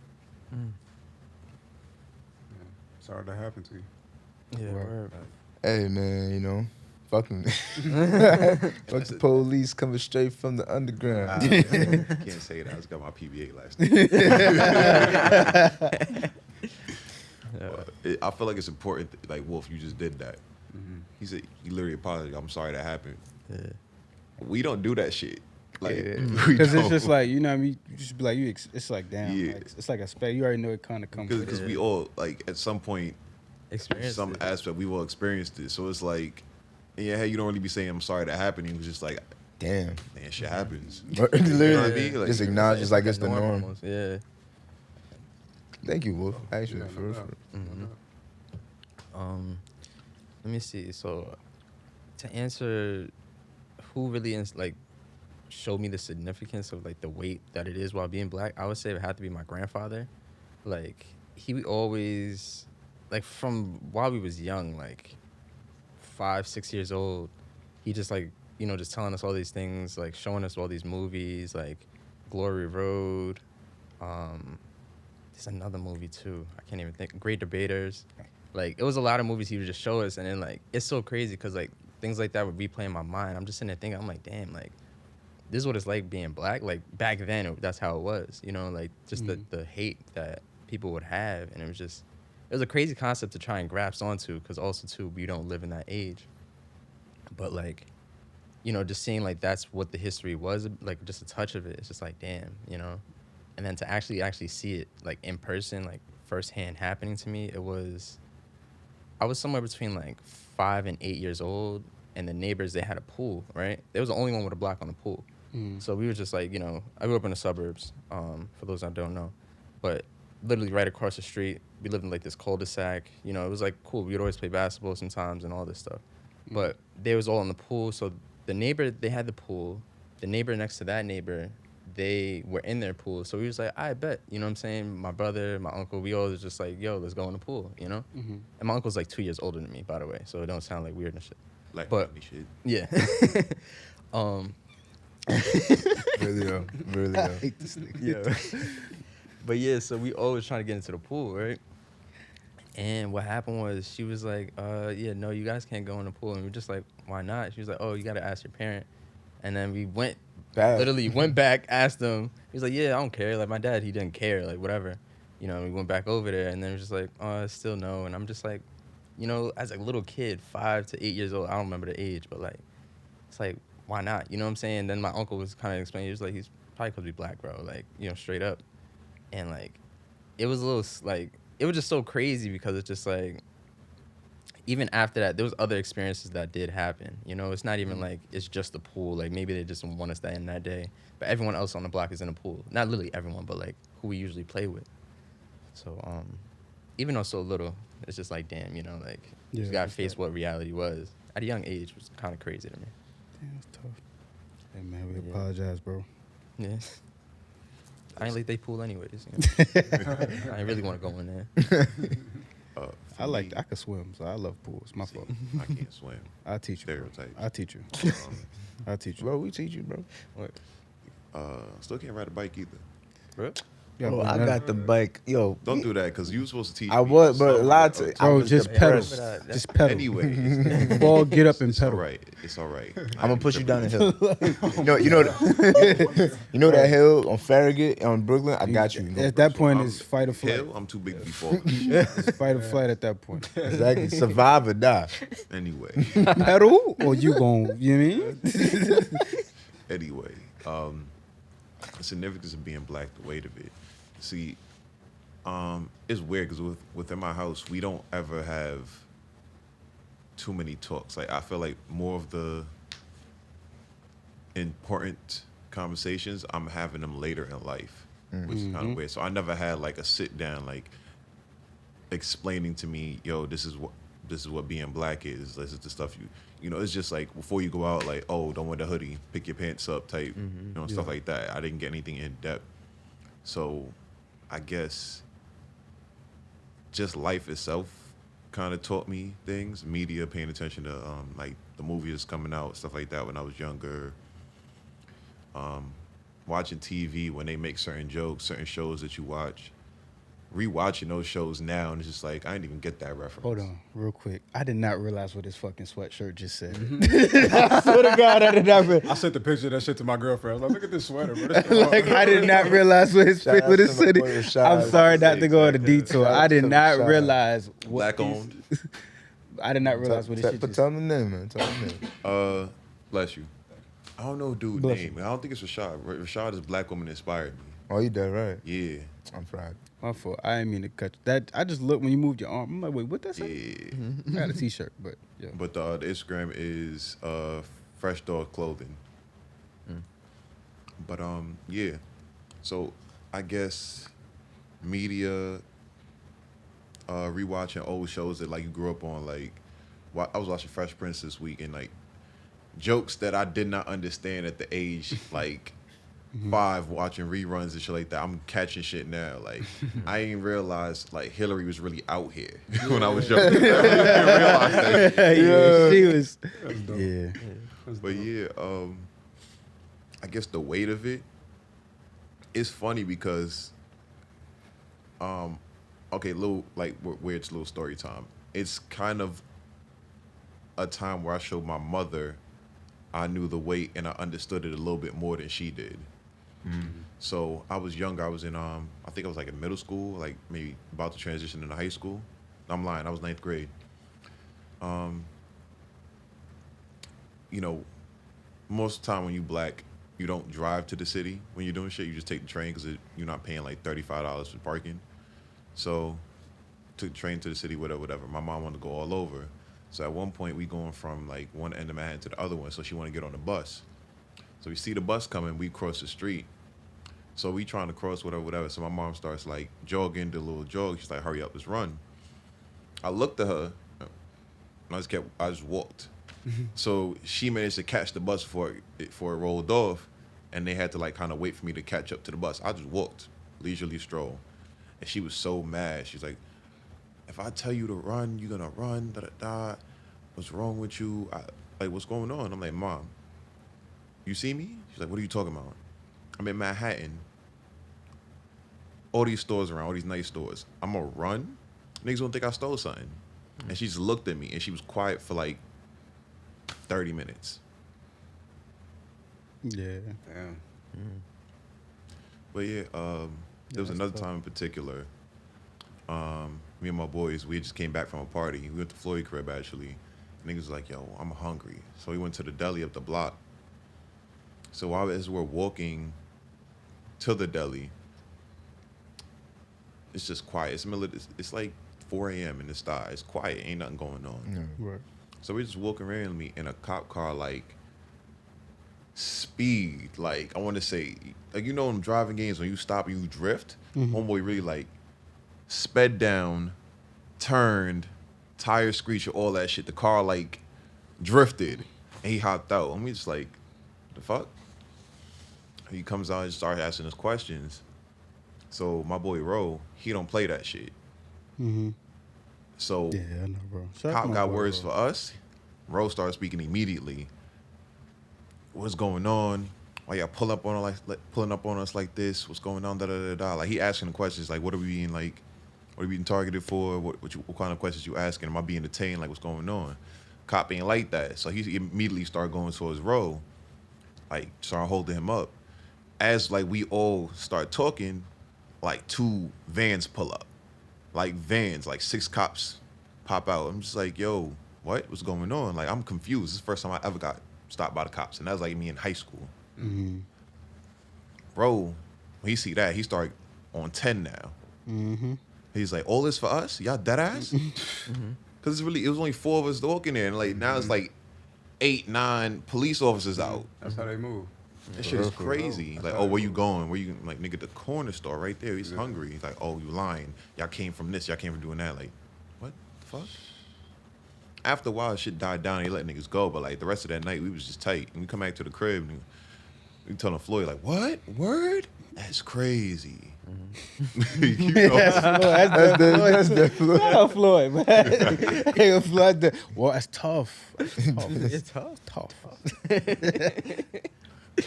Sorry that happened to you. Yeah. Right. Word. Hey man, you know, fuck them. Fuck the police coming straight from the underground. Can't say that. I just got my PBA last night. I feel like it's important. Like Wolf, you just did that. He said he literally apologized. I'm sorry that happened. Yeah. We don't do that shit. Like, Because it's just like, you know what I mean? You just be like, it's like, damn. Yeah. Like, it's like a spec. You already know it kind of comes with because it. we all like at some point, Experience. some aspect we've all experienced it. So it's like in your head, you don't really be saying I'm sorry that happened. You was just like, Damn. man, shit happens. Literally, You know what I mean? Like, just acknowledge it's like it's the norm. Almost. Yeah. Thank you, Wolf. Actually, Yeah, for no real. doubt. Let me see. So, to answer, who really like showed me the significance of like the weight that it is while being black, I would say it had to be my grandfather. Like he always, like from while we was young, like 5, 6 years old, he just like, you know, just telling us all these things, like showing us all these movies, like Glory Road. There's another movie too. I can't even think. Great Debaters. Like it was a lot of movies he would just show us, and then like it's so crazy because like things like that would replay in my mind. I'm just sitting there thinking, I'm like, damn, like this is what it's like being black. Like back then, that's how it was. You know, like just the hate that people would have, and it was a crazy concept to try and grasp onto because also too we don't live in that age. But like, you know, just seeing like that's what the history was, like just a touch of it. It's just like, damn, you know. And then to actually see it like in person, like firsthand happening to me, I was somewhere between like 5 and 8 years old, and the neighbors, they had a pool, right? They was the only one with a block on the pool. So we were just like, you know, I grew up in the suburbs, for those that don't know, but literally right across the street, we lived in like this cul-de-sac. You know, it was like cool. We'd always play basketball sometimes and all this stuff. But they was all in the pool. So the neighbor, they had the pool. The neighbor next to that neighbor, they were in their pool. So we was like, I bet, you know what I'm saying? My brother, my uncle, we all was just like, yo, let's go in the pool, you know? And my uncle's like 2 years older than me, by the way, so it don't sound like weird and shit. like But- shit. Yeah. Really though. Really though. Yeah. But yeah, so we always trying to get into the pool, right? And what happened was she was like, yeah, no, you guys can't go in the pool. And we're just like, why not? She was like, oh, you got to ask your parent. And then we went, literally went back, asked him. He was like, yeah, I don't care. Like, my dad, he didn't care, like, whatever. You know, we went back over there, and then it was just like, oh, still no. And I'm just like, you know, as a little kid, 5 to 8 years old, I don't remember the age, but, like, it's like, why not? You know what I'm saying? And then my uncle was kind of explaining, he was like, he's probably because we black, bro. Like, you know, straight up. And, like, it was a little, like, it was just so crazy because it's just, like, even after that, there was other experiences that did happen. You know, it's not even like it's just the pool. Like maybe they just want us that in that day. But everyone else on the block is in the pool. Not literally everyone, but like who we usually play with. So even though so little, it's just like, damn, you know, like you just gotta face what reality was. At a young age, it was kind of crazy to me. Damn, that's tough. Hey man, we apologize, bro. Yeah. I ain't like they pool anyways. You know? I ain't really want to go in there. I could swim, so I love pools. My fault. I can't swim. I'll teach you. Bro. Stereotypes. I'll teach you. I'll teach you. Bro, we teach you, bro. Still can't ride a bike either. Bro? Yeah, Oh, bro, I that- got the bike. Yo, Don't do that because you were supposed to teach I me was, but a stuff lot about- of I Bro, was just pedal. depressed. Just pedal. Anyway, Fall, get up and it's all pedal. right. It's all right. I'm gonna push you down the hill. you know that hill on Farragut on Brooklyn. I got you. At that point, I'm it's fight or flight. Hill, I'm too big to be falling. It's fight or flight at that point. Exactly. Survive or die. Anyway, Pedal or you gon', you know what I mean? anyway, the significance of being black, the weight of it. See, it's weird because within my house, we don't ever have too many talks. Like I feel like more of the important conversations, I'm having them later in life, which is kind of weird. So I never had like a sit down like explaining to me, yo, this is what being black is. This is the stuff you know. It's just like before you go out, like, oh, don't wear the hoodie, pick your pants up, type, stuff like that. I didn't get anything in depth. So I guess just life itself kind of taught me things. Media, paying attention to like the movies coming out, stuff like that when I was younger. Watching TV when they make certain jokes, certain shows that you watch. Rewatching those shows now, and it's just like I didn't even get that reference. Hold on, real quick. I did not realize what this fucking sweatshirt just said. I swear to God, I did not realize. I sent the picture of that shit to my girlfriend. I was like, look at this sweater, bro. This Like, I did not realize what his Shout out what it to my said. boy Rashad. I'm sorry not to go on a detour. Shout out I did to not Rashad. realize what Black these- owned. I did not realize what this shit just Tell them the name, man. Tell them the name. Bless you. I don't know dude's Bless name. I don't think it's Rashad. Rashad is Black Woman Inspired Me. Oh, you dead right. Yeah. I'm fried. My fault. I didn't mean to cut that. I just looked when you moved your arm. I'm like, wait, what that say? Yeah. I got a t-shirt, but yeah. But the Instagram is Fresh Dog Clothing. But yeah. So I guess media, rewatching old shows that like you grew up on. Like I was watching Fresh Prince this week, and like jokes that I did not understand at the age like 5, watching reruns and shit like that. I'm catching shit now. Like I ain't realized like Hillary was really out here when I was young. I really didn't realize that. Yeah, she was. That's dope. Yeah. But yeah, I guess the weight of it is funny because, okay, little like weird little story time. It's kind of a time where I showed my mother I knew the weight and I understood it a little bit more than she did. So I was younger. I was in I think I was like in middle school, like maybe about to transition into high school. I'm lying. I was 9th grade. You know, most of the time when you black, you don't drive to the city when you're doing shit. You just take the train because you're not paying like $35 for parking. So took the train to the city, whatever. My mom wanted to go all over. So at one point we going from like one end of Manhattan to the other one. So she wanted to get on the bus. So we see the bus coming, we cross the street. So we trying to cross whatever. So my mom starts like jogging, the little jog. She's like, hurry up, let's run. I looked at her, and I just walked. So she managed to catch the bus before it rolled off, and they had to like kind of wait for me to catch up to the bus. I just walked, leisurely stroll. And she was so mad. She's like, if I tell you to run, you're gonna run, da-da-da. What's wrong with you? Like, what's going on? I'm like, Mom, you see me? She's like, what are you talking about? I'm in Manhattan. All these stores around, all these nice stores. I'm gonna run? Niggas gonna think I stole something. And she just looked at me, and she was quiet for like 30 minutes. Yeah. Damn. But yeah, there was another time in particular. Me and my boys, we just came back from a party. We went to Floyd crib actually. Niggas was like, yo, I'm hungry. So we went to the deli up the block. So as we're walking to the deli, it's just quiet. It's like 4 a.m. in the sky. It's quiet. Ain't nothing going on. Right. So we just walking randomly in a cop car, like speed. Like I want to say, like you know, in driving games when you stop and you drift. Homeboy really like sped down, turned, tires screeching, all that shit. The car like drifted, and he hopped out. And we just like, the fuck? He comes out and starts asking us questions. So my boy Ro, he don't play that shit. So Yeah, I know, bro. Shout out cop to my got boy, words bro. for us. Ro started speaking immediately. What's going on? Why y'all pulling up on us like this? What's going on? Da da da da. Like he asking the questions like, what are we being like? What are we being targeted for? What kind of questions you asking? Am I being detained? Like what's going on? Cop ain't like that. So he immediately started going towards Ro, like started holding him up. As like we all start talking, like 2 vans pull up. Like vans, like 6 cops pop out. I'm just like, yo, what's going on? Like I'm confused. This is the first time I ever got stopped by the cops, and that was like me in high school. Bro, when he see that, he started on 10 now. He's like, all this for us? Y'all dead ass? Because it was only 4 of us walking there, and like now it's like 8, 9 police officers out. That's how they move. That shit is For real. crazy. That's Like, how oh, they where you move. going? Where you like, nigga, the corner store right there. He's hungry. He's like, oh, you lying. Y'all came from this. Y'all came from doing that. Like, what the fuck? After a while, shit died down. They let niggas go. But like the rest of that night, we was just tight. And we come back to the crib and we telling Floyd like, what? Word? That's crazy. You know? That's definitely. Shout out Floyd, man. Hey, Floyd, well, that's tough. It's tough. Tough.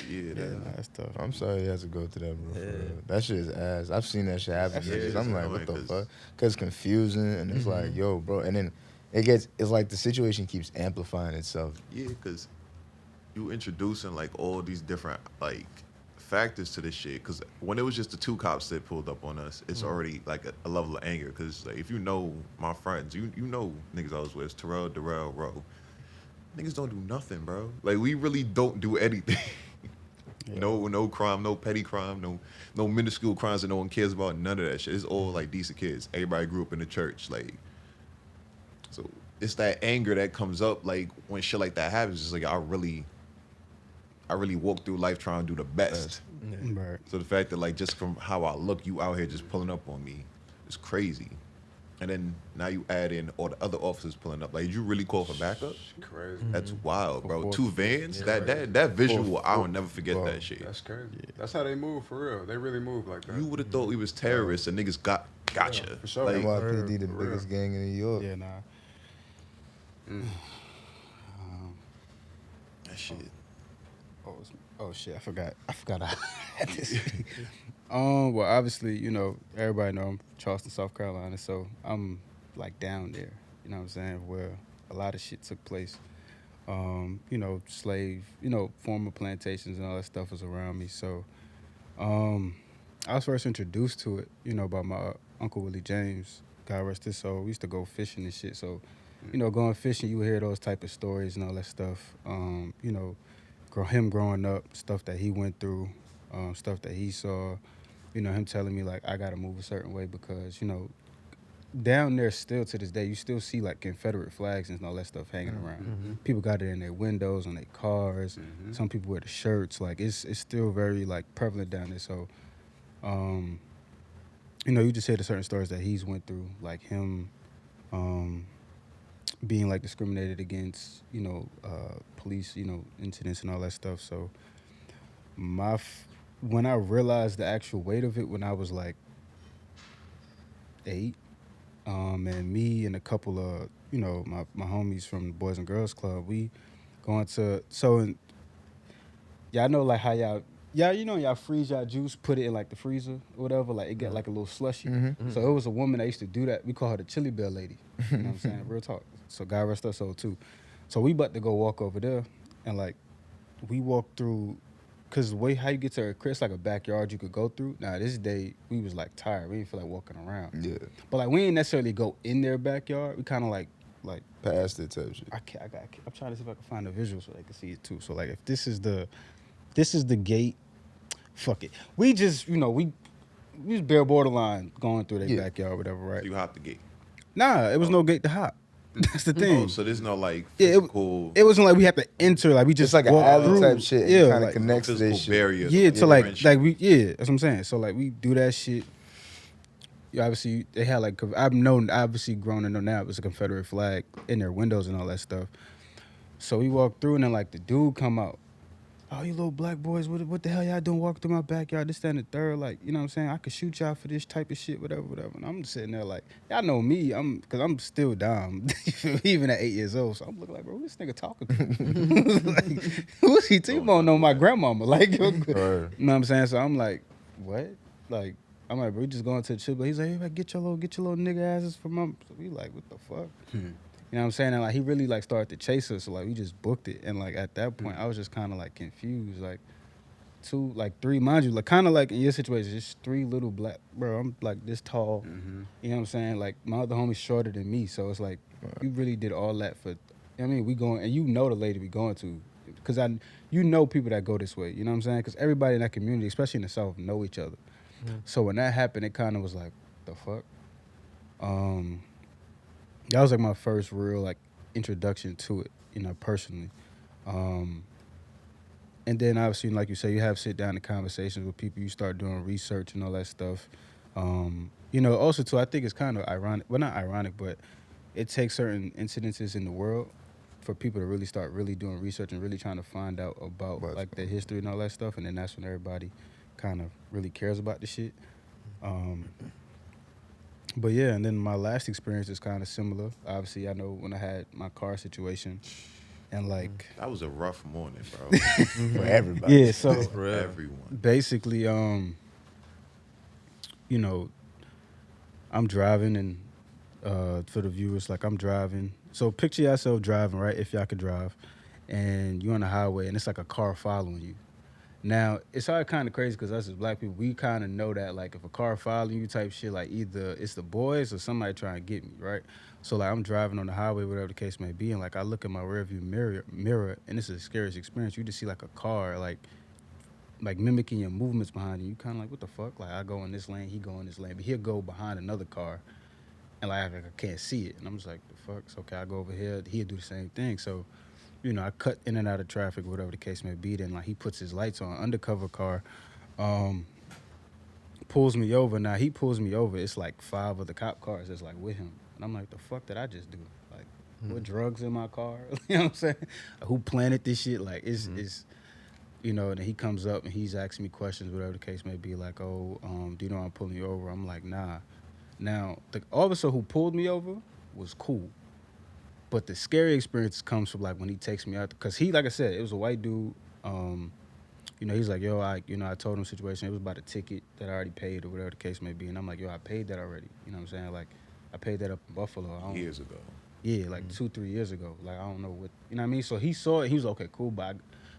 Yeah, that, That's tough. I'm sorry you had to go through that, bro. for Yeah. real. That shit is ass. I've seen that shit happen. That shit is I'm like, annoying what the 'cause- fuck? Because it's confusing, and it's like, yo, bro. And then it's like the situation keeps amplifying itself. yeah, because you introducing like all these different like factors to this shit. Because when it was just the 2 cops that pulled up on us, it's already like a level of anger. Because like, if you know my friends, you know niggas I was with, Terrell, Darrell, Roe. Niggas don't do nothing, bro. Like we really don't do anything. Yeah. No crime, no petty crime, no minuscule crimes that no one cares about. None of that shit. It's all like decent kids. Everybody grew up in the church, like. So it's that anger that comes up like when shit like that happens. It's like I really walk through life trying to do the best. Right. So the fact that like just from how I look, you out here just pulling up on me, is crazy. And then now you add in all the other officers pulling up. Like, did you really call for backup? Crazy. That's wild, bro. For 2 vans. Yeah, that visual, I will never forget Bro, that shit. That's crazy. That's how they move for real. They really move like that. You would have thought we was terrorists and niggas gotcha. Yeah, for sure. Like, NYPD, the for biggest real. gang in New York. Yeah, nah. that shit. Oh shit! I forgot. I had this. Well, obviously, you know, everybody know I'm from Charleston, South Carolina, so I'm like down there. You know what I'm saying? Where a lot of shit took place. You know, former plantations and all that stuff was around me. So, I was first introduced to it, you know, by my Uncle Willie James. God rest his soul. We used to go fishing and shit. So, you know, going fishing, you would hear those type of stories and all that stuff. You know, him growing up, stuff that he went through, stuff that he saw. You know, him telling me like I gotta move a certain way because, you know, down there still to this day, you still see like Confederate flags and all that stuff hanging around. People got it in their windows, on their cars. Some people wear the shirts. Like it's still very like prevalent down there. So, you know, you just hear the certain stories that he's went through, like him being like discriminated against, you know, police, you know, incidents and all that stuff. So when I realized the actual weight of it when I was like 8, and me and a couple of, you know, my homies from the Boys and Girls Club, we going to, y'all know like how y'all freeze y'all juice, put it in like the freezer or whatever, like it got like a little slushy. So it was a woman that used to do that. We call her the Chili Bell Lady. You know what I'm saying? Real talk. So God rest her soul too. So we about to go walk over there, and like we walked through, cause the way how you get to her crib, it's like a backyard you could go through. Now this day we was like tired. We didn't feel like walking around. Yeah, But like we didn't necessarily go in their backyard. We kind of like past it type shit. I'm trying to see if I can find a visual so they can see it too. So like if this is the gate, fuck it. We just, you know, we was bare borderline going through their Yeah. backyard, whatever, right? You hop the gate. Nah, it was no gate to hop. That's the thing. Oh, so there's no like Yeah, physical, it wasn't like we had to enter. Like we just Just like an walked alley through. type shit. Yeah, kind of like, connects to physical this shit. barrier. yeah. So like French. that's what I'm saying. So like we do that shit. You obviously they had like I've known obviously grown to know now it was a Confederate flag in their windows and all that stuff. So we walked through and then like the dude come out. Oh, you little black boys, what the hell y'all doing walking through my backyard? This, that, and the third. Like, you know what I'm saying? I could shoot y'all for this type of shit, whatever. And I'm just sitting there like, y'all know me, because I'm still dumb, even at 8 years old. So I'm looking like, bro, who this nigga talking to? Like, who's he? T-Bone know my grandmama. Like, you know what I'm saying? So I'm like, what? Like, I'm like, bro, we just going to the chill. But he's like, hey, get your little nigga asses from my. So we like, what the fuck? You know what I'm saying? And like he really like started to chase us, so like we just booked it. And like at that point, I was just kind of like confused, like 3, mind you, like kind of like in your situation, just 3 little black, bro. I'm like this tall. You know what I'm saying? Like my other homie's shorter than me, so it's like you really did all that for. I mean, we going, and you know the lady we going to, because you know people that go this way. You know what I'm saying? Because everybody in that community, especially in the South, know each other. So when that happened, it kind of was like, the fuck. That was like my first real like introduction to it, you know, personally. And then obviously, like you say, you have sit down and conversations with people. You start doing research and all that stuff. Also too, I think it's kind of ironic. Well, not ironic, but it takes certain incidences in the world for people to really start really doing research and really trying to find out about like their history and all that stuff. And then that's when everybody kind of really cares about the shit. But yeah, and then my last experience is kind of similar. Obviously, I know when I had my car situation. And like that was a rough morning, bro. For everybody. Yeah, so For everyone. Basically, I'm driving, and for the viewers, like I'm driving. So picture yourself driving, right? If y'all could drive, and you're on the highway, and it's like a car following you. Now it's all kind of crazy because us as black people, we kind of know that like if a car following you type shit, like either it's the boys or somebody trying to get me, right? So like I'm driving on the highway, whatever the case may be, and like I look in my rearview mirror, and this is the scariest experience. You just see like a car like mimicking your movements behind you. You kind of like, what the fuck? Like I go in this lane, he go in this lane, but he'll go behind another car, and like I can't see it, and I'm just like, the fuck? So okay, I go over here, he'll do the same thing. So I cut in and out of traffic, whatever the case may be. Then like he puts his lights on, undercover car, pulls me over. Now he pulls me over. It's like 5 of the cop cars that's like with him. And I'm like, the fuck did I just do? Like, what drugs in my car? You know what I'm saying? Who planted this shit? Like, it's and then he comes up and he's asking me questions, whatever the case may be, like, do you know I'm pulling you over? I'm like, nah. Now, the officer who pulled me over was cool. But the scary experience comes from, like, when he takes me out. Because he, like I said, it was a white dude. He's like, yo, I told him the situation. It was about a ticket that I already paid or whatever the case may be. And I'm like, yo, I paid that already. You know what I'm saying? Like, I paid that up in Buffalo. Years ago. Yeah, like 2-3 years ago. Like, I don't know what, you know what I mean? So he saw it. He was like, okay, cool, but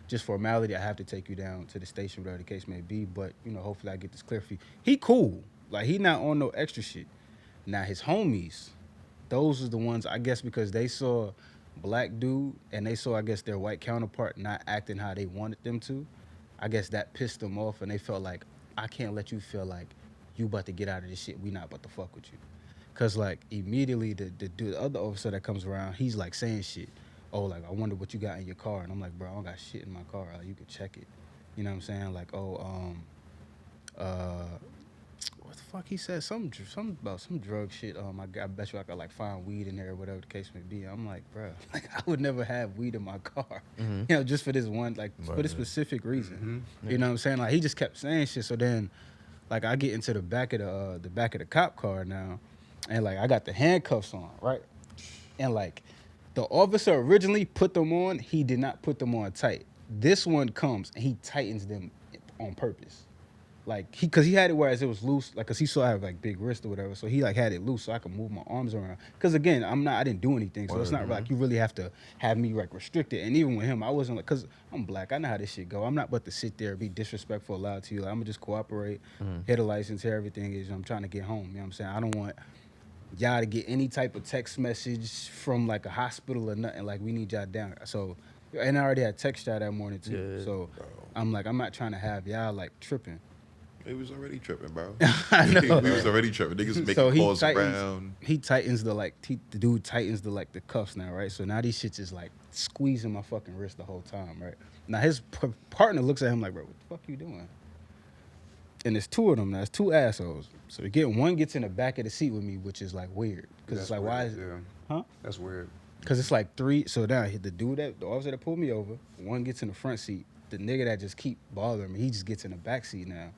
just formality, I have to take you down to the station, whatever the case may be. But, hopefully I get this clear for you. He cool. Like, he not on no extra shit. Now, his homies, those are the ones, I guess, because they saw black dude and they saw, I guess, their white counterpart not acting how they wanted them to. I guess that pissed them off, and they felt like, I can't let you feel like you about to get out of this shit. We not about to fuck with you. Because, like, immediately the other officer that comes around, he's, like, saying shit. Oh, like, I wonder what you got in your car. And I'm like, bro, I don't got shit in my car. Like, you could check it. You know what I'm saying? Like, what the fuck he said? Something about some drug shit. I bet you I could, like, find weed in there or whatever the case may be. I'm like, bro, like, I would never have weed in my car. Just for this one, like, for this specific reason. You know what I'm saying? Like, he just kept saying shit. So then, like, I get into the back of the cop car now. And, like, I got the handcuffs on, right? And, like, the officer originally put them on. He did not put them on tight. This one comes, and he tightens them on purpose. Like, because he had it whereas it was loose. Like, because he saw I have, like, big wrist or whatever. So he, like, had it loose so I could move my arms around. Because, again, I didn't do anything. So it's not like you really have to have me, like, restricted. And even with him, I wasn't, like, because I'm black. I know how this shit go. I'm not about to sit there and be disrespectful loud to you. Like, I'm going to just cooperate, hit a license, here everything is. I'm trying to get home. You know what I'm saying? I don't want y'all to get any type of text message from, like, a hospital or nothing. Like, we need y'all down. So, and I already had text y'all that morning, too. Yeah, so I'm like, I'm not trying to have y'all, like, tripping. He was already tripping, bro. I know. He was already tripping. Niggas making calls around. He tightens the dude tightens the cuffs now, right? So now these shits is like squeezing my fucking wrist the whole time, right? Now his partner looks at him like, bro, what the fuck you doing? And there's 2 of them now. It's 2 assholes. So one gets in the back of the seat with me, which is like weird. Because it's like, weird. Why is it? Huh? That's weird. Because it's like 3. So now the officer that pulled me over, one gets in the front seat. The nigga that just keep bothering me, he just gets in the back seat now.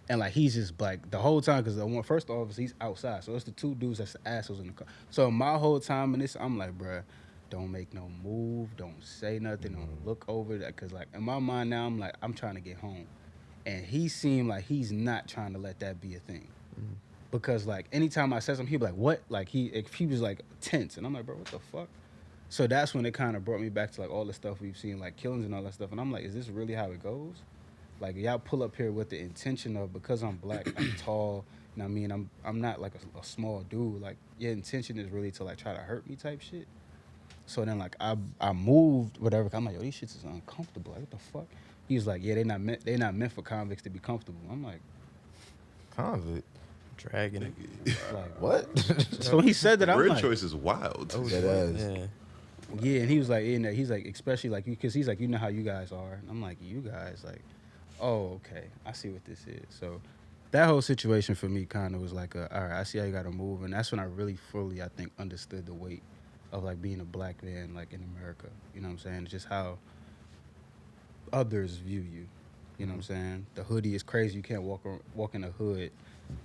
And, like, he's just, like, the whole time, because the first officer, he's outside. So it's the 2 dudes that's the assholes in the car. So my whole time in this, I'm like, bruh, don't make no move. Don't say nothing. Don't look over that. Because, like, in my mind now, I'm like, I'm trying to get home. And he seemed like he's not trying to let that be a thing. Because, like, anytime I said something, he'd be like, what? Like, he was, like, tense. And I'm like, bro, what the fuck? So that's when it kind of brought me back to, like, all the stuff we've seen, like, killings and all that stuff. And I'm like, is this really how it goes? Like, y'all pull up here with the intention of, because I'm black, I'm tall, you know what I mean? I'm not, like, a small dude. Like, your intention is really to, like, try to hurt me type shit. So then, like, I moved, whatever. I'm like, yo, these shits is uncomfortable. Like, what the fuck? He was like, yeah, they not meant for convicts to be comfortable. I'm like, convict? Dragging it. Like, what? So he said that, I'm Word like, choice is wild. Oh, that is. Yeah. Yeah, and he was like, he's like, especially like, because he's like, you know how you guys are. And I'm like, you guys, like, oh, okay, I see what this is. So that whole situation for me kind of was like, all right, I see how you got to move. And that's when I really fully, I think, understood the weight of like being a black man, like in America. You know what I'm saying? It's just how others view you. You know what I'm saying? The hoodie is crazy. You can't walk in a hood.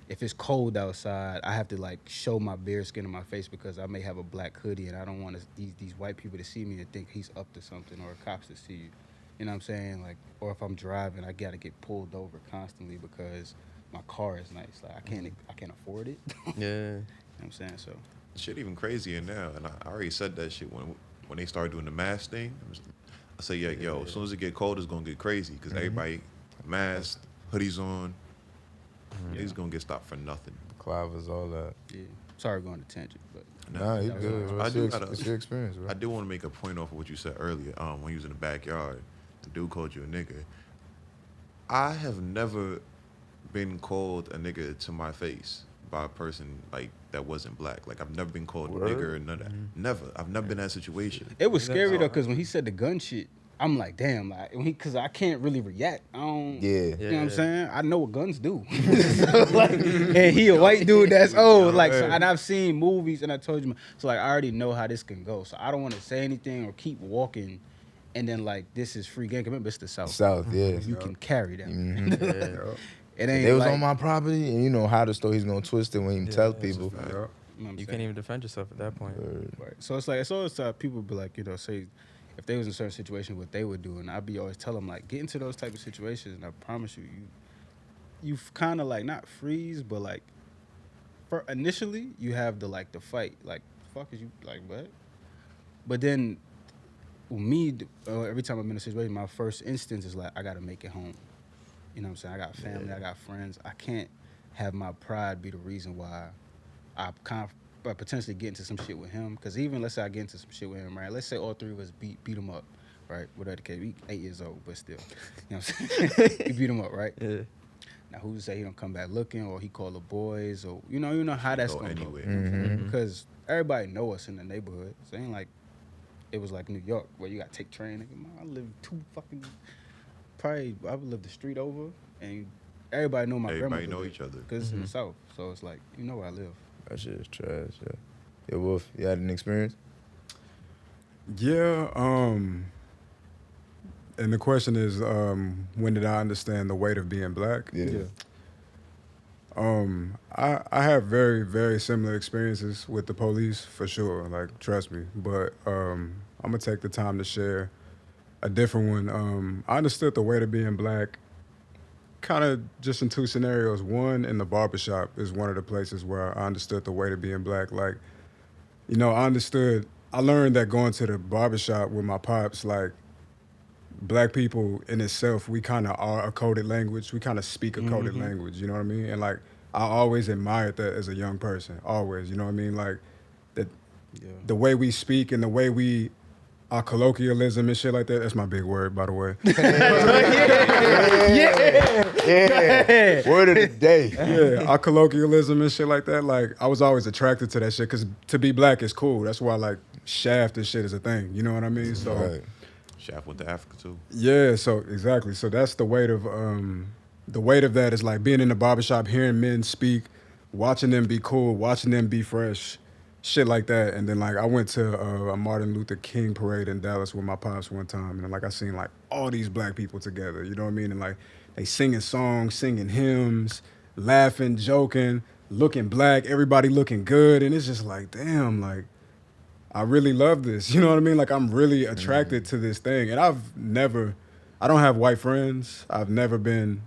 If it's cold outside, I have to like show my bare skin in my face because I may have a black hoodie and I don't want these white people to see me and think he's up to something, or cops to see you. You know what I'm saying? Like, or if I'm driving, I gotta get pulled over constantly because my car is nice. Like I can't afford it. Yeah. You know what I'm saying? So Shit even crazier now, and I already said that shit when they started doing the mask thing. I say, yo, as soon as it get cold, it's gonna get crazy because everybody masked, hoodies on. He's gonna get stopped for nothing. Clavers, all that. yeah. Sorry going to tangent, but Nah, you that was good. I It's your experience, bro. I did want to make a point off of what you said earlier. When you was in the backyard, the dude called you a nigga. I have never been called a nigga to my face by a person like that wasn't black. Like I've never been called a nigga or none of that. Never. I've never been in that situation. it was scary though because when he said the gun shit, I'm like, damn, like, because I can't really react. I don't. Yeah. You know what I'm saying? I know what guns do. So, like, and he a white dude that's old. Like, so, and I've seen movies, and I told you, so like, I already know how this can go. So I don't want to say anything or keep walking, and then like, this is free game. Remember, it's the South. South, yeah. You can carry that. Mhm. It ain't. They was like, on my property, and you know how the story he's gonna twist it when he tell people. You know what I'm You saying? can't even defend yourself at that point. Right. So it's like it's always people be like, you know, say if they was in a certain situation, what they would do, and I'd be always tell them like, get into those type of situations, and I promise you, you kind of like not freeze, but like, for initially you have the like the fight, like fuck is you like what, but then me every time I'm in a situation, my first instance is like I gotta make it home. You know what I'm saying? I got family, I got friends. I can't have my pride be the reason why I potentially get into some shit with him. Because even let's say I get into some shit with him, right? Let's say all three of us beat him up, right? Whatever the case, we 8 years old, but still, you know what I'm saying? We beat him up, right? Yeah. Now who's to say he don't come back looking, or he call the boys, or you know how that's Go gonna anywhere. go. You know what I'm saying? Because everybody know us in the neighborhood. So it ain't like it was like New York where you gotta take train. Nigga, I live I would live the street over, and everybody know my grandmother. Everybody know each other. Because it's in the South, so it's like you know where I live. That shit is trash. Yeah. Yo, Wolf, you had an experience? Yeah. And the question is, when did I understand the weight of being black? Yeah. I have very, very similar experiences with the police for sure. Like, trust me. But I'm gonna take the time to share a different one. I understood the weight of being black kind of just in two scenarios. One, in the barbershop is one of the places where I understood the weight of being black. Like, you know, I learned that going to the barbershop with my pops, like, black people in itself, we kind of are a coded language. We kind of speak a coded language, you know what I mean? And, like, I always admired that as a young person, always, you know what I mean? Like, the way we speak and the way our colloquialism and shit like that, that's my big word, by the way. Yeah. Word of the day. Yeah, our colloquialism and shit like that, like, I was always attracted to that shit, because to be black is cool. That's why, like, shaft and shit is a thing, you know what I mean? So, Right. Shaft went to Africa too. yeah, so exactly. So that's the weight of that is like being in the barbershop, hearing men speak, watching them be cool, watching them be fresh, shit like that. And then like I went to a Martin Luther King parade in Dallas with my pops one time, and like I seen like all these black people together, you know what I mean? And like they singing songs, singing hymns, laughing, joking, looking black, everybody looking good, and it's just like, damn, like I really love this. You know what I mean? Like, I'm really attracted to this thing. And I don't have white friends. I've never been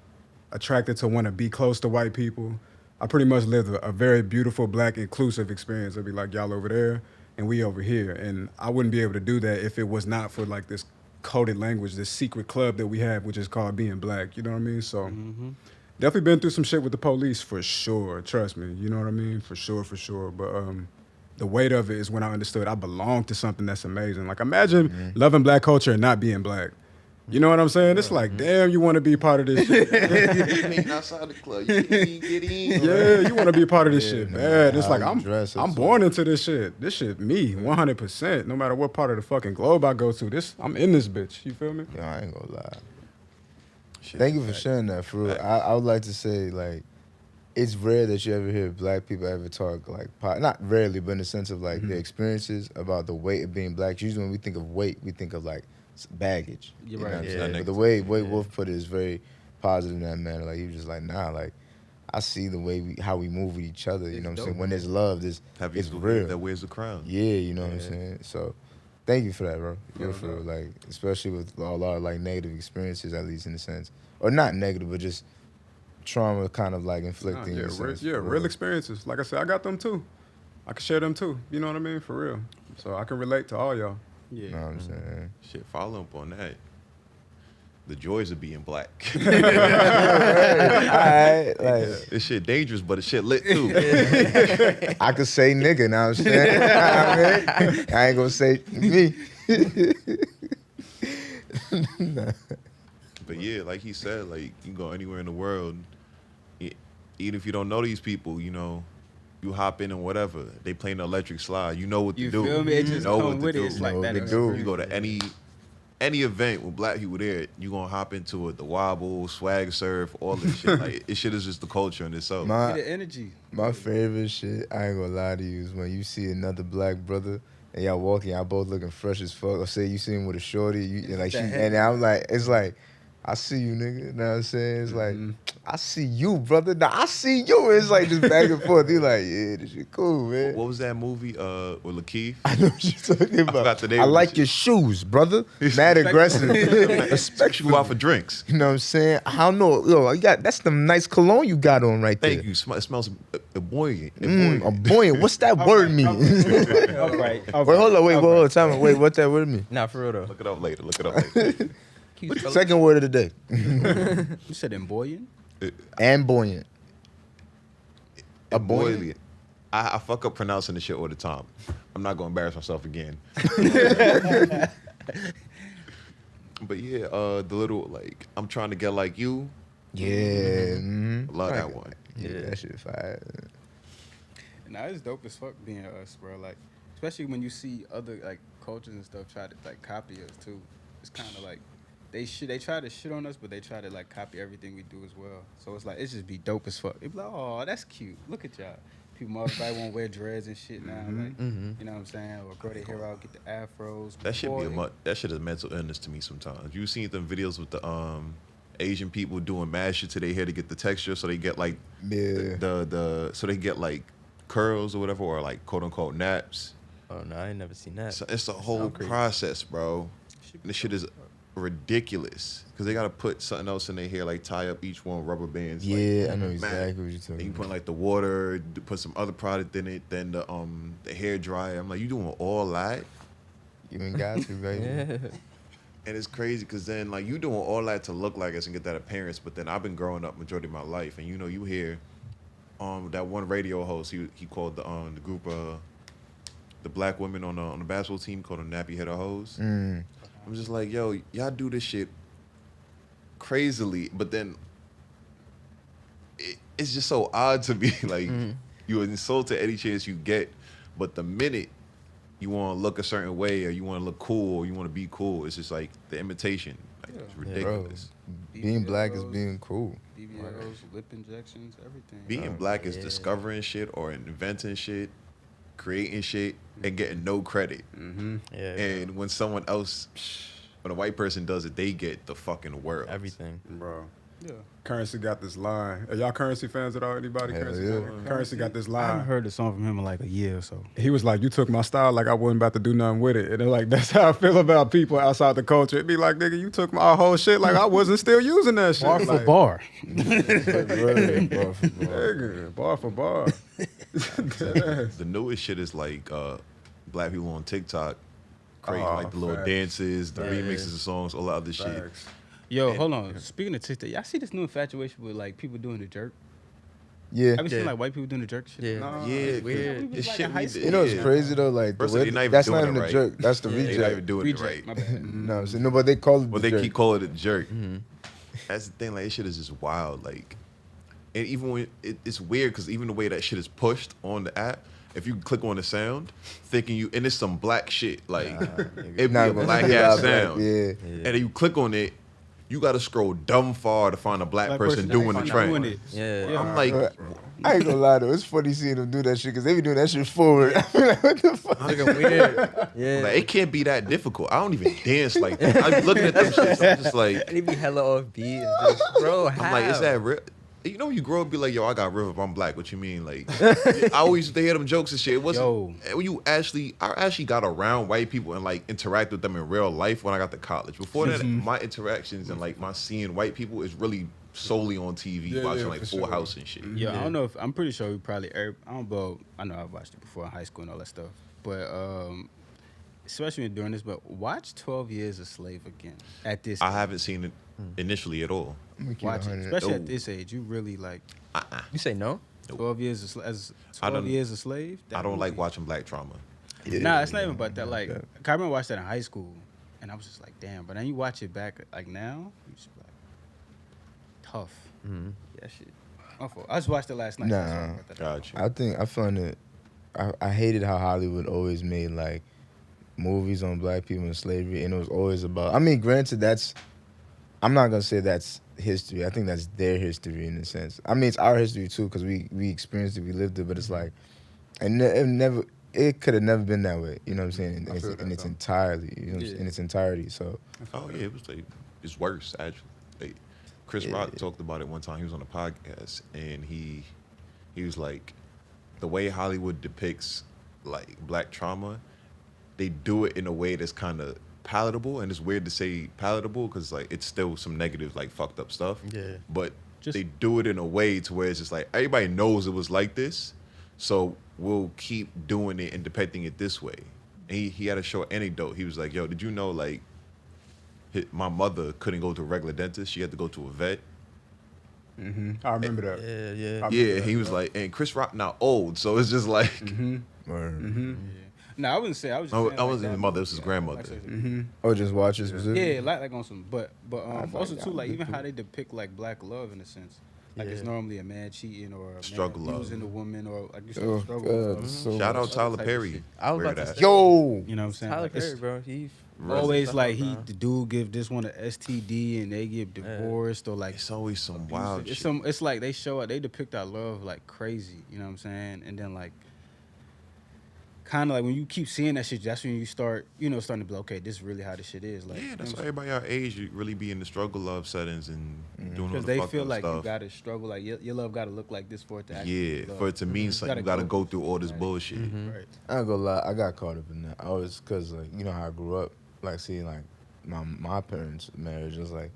attracted to want to be close to white people. I pretty much lived a very beautiful, black, inclusive experience. I'd be like, y'all over there, and we over here. And I wouldn't be able to do that if it was not for, like, this coded language, this secret club that we have, which is called being black. You know what I mean? So, definitely been through some shit with the police, for sure. Trust me. You know what I mean? For sure. But, the weight of it is when I understood I belong to something that's amazing. Like, imagine loving black culture and not being black. You know what I'm saying? It's like, damn, you want to be part of this shit. You ain't outside the club. You can't even get in. Yeah, you want to be part of this shit no bad. matter It's like, how you dress, I'm it's born into this shit. This shit me, 100%. No matter what part of the fucking globe I go to, I'm in this bitch. You feel me? Yo, I ain't gonna lie. Shit, Thank you for fact. sharing that, for real. Fact. I would like to say, like, it's rare that you ever hear black people ever talk, like, not rarely, but in the sense of, like, their experiences about the weight of being black. Usually when we think of weight, we think of, like, baggage. You're You know right. what I'm Yeah. saying? But the way Wolf put it is very positive in that manner. Like, he was just like, nah, like, I see the way how we move with each other. You It's know what I'm dope. saying? When there's love, it's Happiest real. that wears the crown. Yeah, you know what I'm saying? So, thank you for that, bro. You're for real, like, especially with a lot of, like, negative experiences, at least in a sense. Or not negative, but just trauma kind of, like, inflicting. in a sense, for real experiences. Like I said, I got them too. I can share them too. You know what I mean? For real. So I can relate to all y'all. Yeah. You know what I'm saying? Shit, follow up on that. The joys of being black. Alright, like, This shit dangerous, but this shit lit too. I could say nigga, now I'm saying. I mean, I ain't gonna say me. But yeah, like he said, like you can go anywhere in the world, even if you don't know these people, you know, you hop in and whatever. They playing the electric slide. You know what to You do. feel me? It You just know come what to with it. do. It's like know that. what to do. You go to any event with black people there, you gonna hop into it. The wobble, swag surf, all this shit. Like it shit is just the culture in itself. My, The energy. My favorite shit, I ain't gonna lie to you, is when you see another black brother and y'all walking, y'all both looking fresh as fuck. Or say you see him with a shorty, and like she, and I'm like, it's like, I see you, nigga. You know what I'm saying? It's like, I see you, brother. Nah, I see you. It's like just back and forth. You like, yeah, this shit cool, man. What was that movie with Lakeith? I know what you're talking about. forgot the name I of the like shit. your shoes, brother. Mad aggressive. Respect you out for drinks. You know what I'm saying? I don't know. Yo, you got that's the nice cologne you got on right there. Thank you. It smells buoyant. A buoyant. What's that word mean? All right. Wait, hold on. Wait, hold on. Tell me. Wait, what's that word mean? Nah, for real though. Look it up later. Look it up later. Can you spell it? Second word of the day. You said emboying? And buoyant. A buoyant? Buoyant. I fuck up pronouncing the shit all the time. I'm not gonna embarrass myself again. But yeah, the little like I'm trying to get like you. Yeah. Mm-hmm. Love that one. Yeah, Yeah. that shit fire. Nah, it's dope as fuck being us, bro. Like, especially when you see other like cultures and stuff try to like copy us too. It's kind of like they try to shit on us, but they try to like copy everything we do as well. So it's like it's just be dope as fuck. They be like, oh, that's cute. Look at y'all. People, everybody want to wear dreads and shit now. Like, you know what I'm saying? Or grow their hair out, get the afros. That should be Boy, that shit is mental illness to me sometimes. You seen them videos with the Asian people doing mad shit to their hair to get the texture, so they get like Yeah. so they get like curls or whatever, or like quote unquote naps. Oh no, I ain't never seen that. So it's a whole Sound crazy. process, bro. And this shit is ridiculous because they gotta put something else in their hair, like tie up each one with rubber bands. Yeah, like, I know man. exactly what you're talking And you about. put like the water, put some other product in it, then the hair dryer. I'm like, you doing all that? You ain't got to, baby. Yeah. And it's crazy because then like you doing all that to look like us and get that appearance, but then I've been growing up majority of my life, and you know you hear that one radio host he called the group the black women on the basketball team called the Nappy Header Hoes. I'm just like, yo, y'all do this shit crazily, but then it's just so odd to me. Like you insult to any chance you get, but the minute you want to look a certain way or you want to look cool or you want to be cool, it's just like the imitation. Like, it's Bro, ridiculous. being black is being cool. BBLs, lip injections, everything. Being black is yeah. discovering shit or inventing shit, creating shit, and getting no credit. Yeah. And when someone else, when a white person does it, they get the fucking world. Everything. Bro. Yeah. Currency got this line. Are y'all Currency fans at all? Anybody? Hell Currency, yeah. fans? Currency got this I haven't line. heard the song from him in like a year or so. He was like, you took my style like I wasn't about to do nothing with it. And they're like, that's how I feel about people outside the culture. It'd be like, nigga, you took my whole shit like I wasn't still using that shit. Bar for Like, bar. Word, bar for bar. Nigga, bar for bar. The newest shit is like black people on TikTok, crazy, Oh, like the little facts. dances, the Yeah. remixes of songs, all that other shit. Facts. Yo, And- hold on. Speaking of TikTok, y'all see this new infatuation with like people doing the jerk? Yeah. Have you seen Yeah. like white people doing the jerk shit? Yeah. No, Yeah, it's weird. It's like shit in high we school. did. You know what's Yeah. crazy though? Like First of all, they're not even that's doing not even it the right. jerk. That's the Yeah. They're not reject. even doing it right. Reject. My bad. No, so no, but they call it Well, the they jerk. keep calling it jerk. Mhm. That's the thing. Like, this shit is just wild. Like, and even when it's weird because even the way that shit is pushed on the app, if you click on the sound, thinking you and it's some black shit, like it be Nah, a but black it's ass not black, sound, yeah. and then you click on it, you got to scroll dumb far to find a black person doing the actually trend. doing it. Yeah. I'm like, I ain't gonna lie though, it's funny seeing them do that shit because they be doing that shit forward. I be like, what the fuck? Looking weird. Yeah. like, it can't be that difficult. I don't even dance like that. I'm looking at them shit. I'm just like, And he be hella off beat. And just, bro, how? I'm like, is that real? You know, when you grow up, be like, yo, I got river, I'm black. What you mean? Like, I always used to hear them jokes and shit. It wasn't. Yo. And when I actually got around white people and like interact with them in real life when I got to college. Before that, my interactions and like my seeing white people is really solely on TV, Yeah, watching yeah, like for Full sure. House and shit. Yeah, I don't know if I'm pretty sure we probably. I don't know. I know I've watched it before in high school and all that stuff, but especially when doing this. But watch 12 Years a Slave again at this. I haven't seen it initially at all. I'm gonna keep watch it, 100. especially No. at this age. You really like You say no? 12 years as I 12 don't- years a slave. I That don't like movie. watching black trauma. Yeah, Nah, it's not yeah, even about that. Like, yeah. I remember watching that in high school, and I was just like, damn. But then you watch it back, like now, you just be like, tough. Mm-hmm. Yeah, shit. My fault. I just watched it last night. Nah. That's why I brought that up. Gotcha. I found it. I hated how Hollywood always made like movies on black people and slavery, and it was always about. I mean, granted, I'm not gonna say that's history. I think that's their history in a sense. I mean, it's our history too because we experienced it, we lived it. But it's like, and it could have never been that way. You know what I'm saying? I feel In that, its though. entirety. You know, Yeah. in its entirety. So Oh yeah, it was like it's worse actually. Like, Chris Yeah. Rock talked about it one time. He was on a podcast and he was like, the way Hollywood depicts like black trauma, they do it in a way that's kind of palatable, and it's weird to say palatable because like it's still some negative like fucked up stuff. Yeah. But Just- they do it in a way to where it's just like everybody knows it was like this, so we'll keep doing it and depicting it this way. And he had a short anecdote. He was like, "Yo, did you know like my mother couldn't go to a regular dentist; she had to go to a vet." I remember that. Yeah, I yeah. remember Yeah, that, he was yeah. like, and Chris Rock now old, so it's just like, or No, I wouldn't say. I was. Just Oh, saying, I like, wasn't that his mother, it was movie, his yeah, grandmother. like, seriously. or just watch it specifically. Yeah, like on some, but also like too, that. like even how they depict like black love in a sense. Like it's Yeah. normally a man cheating or a Struggle man love. using a woman or like you said, Oh, struggle. God, love. so shout out much. Tyler type of Perry. shit. I was Wear about to that. say- Yo, You know what I'm saying? Tyler Like, it's Perry, bro. He always stuff like up, he bro. the dude give this one a STD and they get divorced or like It's always some abusive. wild It's shit. some. It's like they show it. They depict our love like crazy. You know what I'm saying? And then like, kind of like when you keep seeing that shit, that's when you start, starting to be like, okay, this is really how this shit is. Like, Yeah, that's why everybody our age you really be in the struggle love settings and doing all because the they fucked feel up like you stuff. gotta struggle. Like your love gotta look like this for it to actually Yeah, be love. for it to mean something, you gotta go through all this bullshit. Right. I ain't gonna lie, I got caught up in that. I was cause like you know how I grew up, like seeing like my parents' marriage was like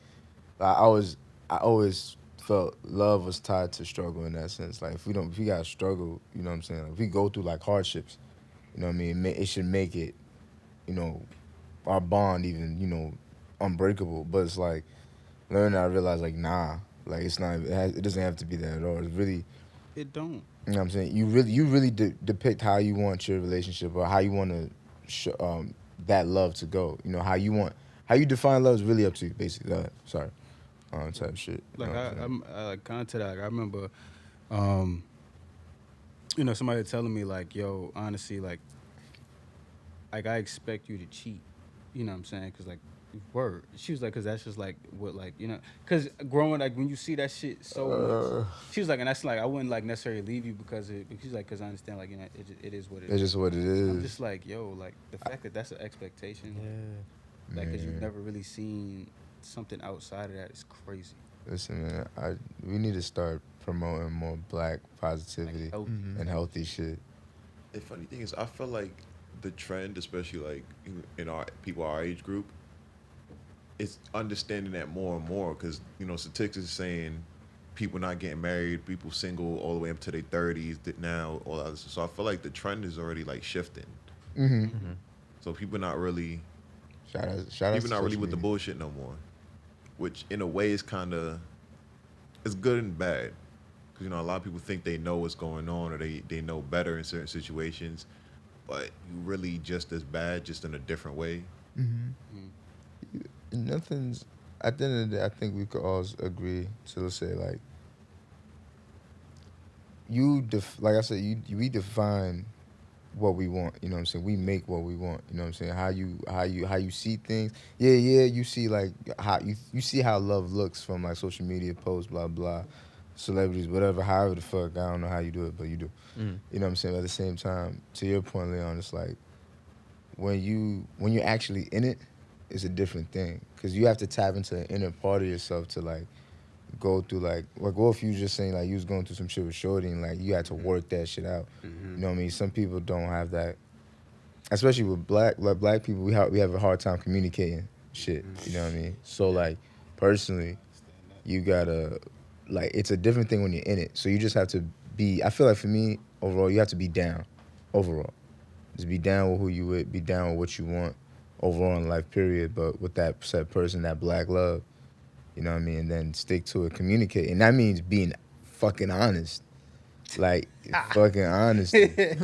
I always felt love was tied to struggle in that sense. Like if we gotta struggle, you know what I'm saying? Like, if we go through like hardships, you know what I mean? It should make it, our bond even, unbreakable. But it's like learning, I realized like nah, like it's not. It doesn't have to be that at all. It's really. It don't. You know what I'm saying? You really depict how you want your relationship or how you want to that love to go. You know, how you define love is really up to you, basically. Sorry. Type shit. Like You know what I'm I'm like kind of to that. Like, I remember, somebody telling me like, yo, honestly, like I expect you to cheat. You know what I'm saying? Because like, word. She was like, because that's just like what like because growing like when you see that shit so much. She was like, and that's like I wouldn't like necessarily leave you because she's like, because I understand like it is what it It's is. just what it I'm is. just like, yo, like the fact that that's an expectation. Yeah. Like, because you've Man. never really seen something outside of that is crazy. Listen, man, we need to start promoting more black positivity Like, healthy. and healthy shit. The funny thing is, I feel like the trend, especially like in our people our age group, is understanding that more and more because statistics is saying people not getting married, people single all the way up to their 30s now, all that other stuff. So I feel like the trend is already like shifting. Mm-hmm. So people not really Shout out. people to not really social with the media. bullshit no more, which in a way is kind of it's good and bad Because, you know, a lot of people think they know what's going on or they know better in certain situations, but you really just as bad, just in a different way. Nothing's at the end of the day. I think we could all agree to, let's say, like, like I said, we define what we want. You know what I'm saying? We make what we want. You know what I'm saying? How you see things. Yeah. You see like how you see how love looks from like social media posts, blah blah, celebrities, whatever. However the fuck, I don't know how you do it, but you do. You know what I'm saying? But at the same time, to your point, Leon, it's like when you're actually in it, it's a different thing because you have to tap into the inner part of yourself to like go through like what if you was just saying like you was going through some shit with Shorty and like you had to work that shit out. You know what I mean? Some people don't have that, especially with black people. We have a hard time communicating shit. You know what I mean? So like personally, you gotta like it's a different thing when you're in it. So you just have to be. I feel like for me overall, you have to be down. Overall, just be down with who you with. Be down with what you want overall in life. Period. But with that said person, that black love. You know what I mean? And then stick to it, communicate. And that means being fucking honest. Like, fucking honest. Hey,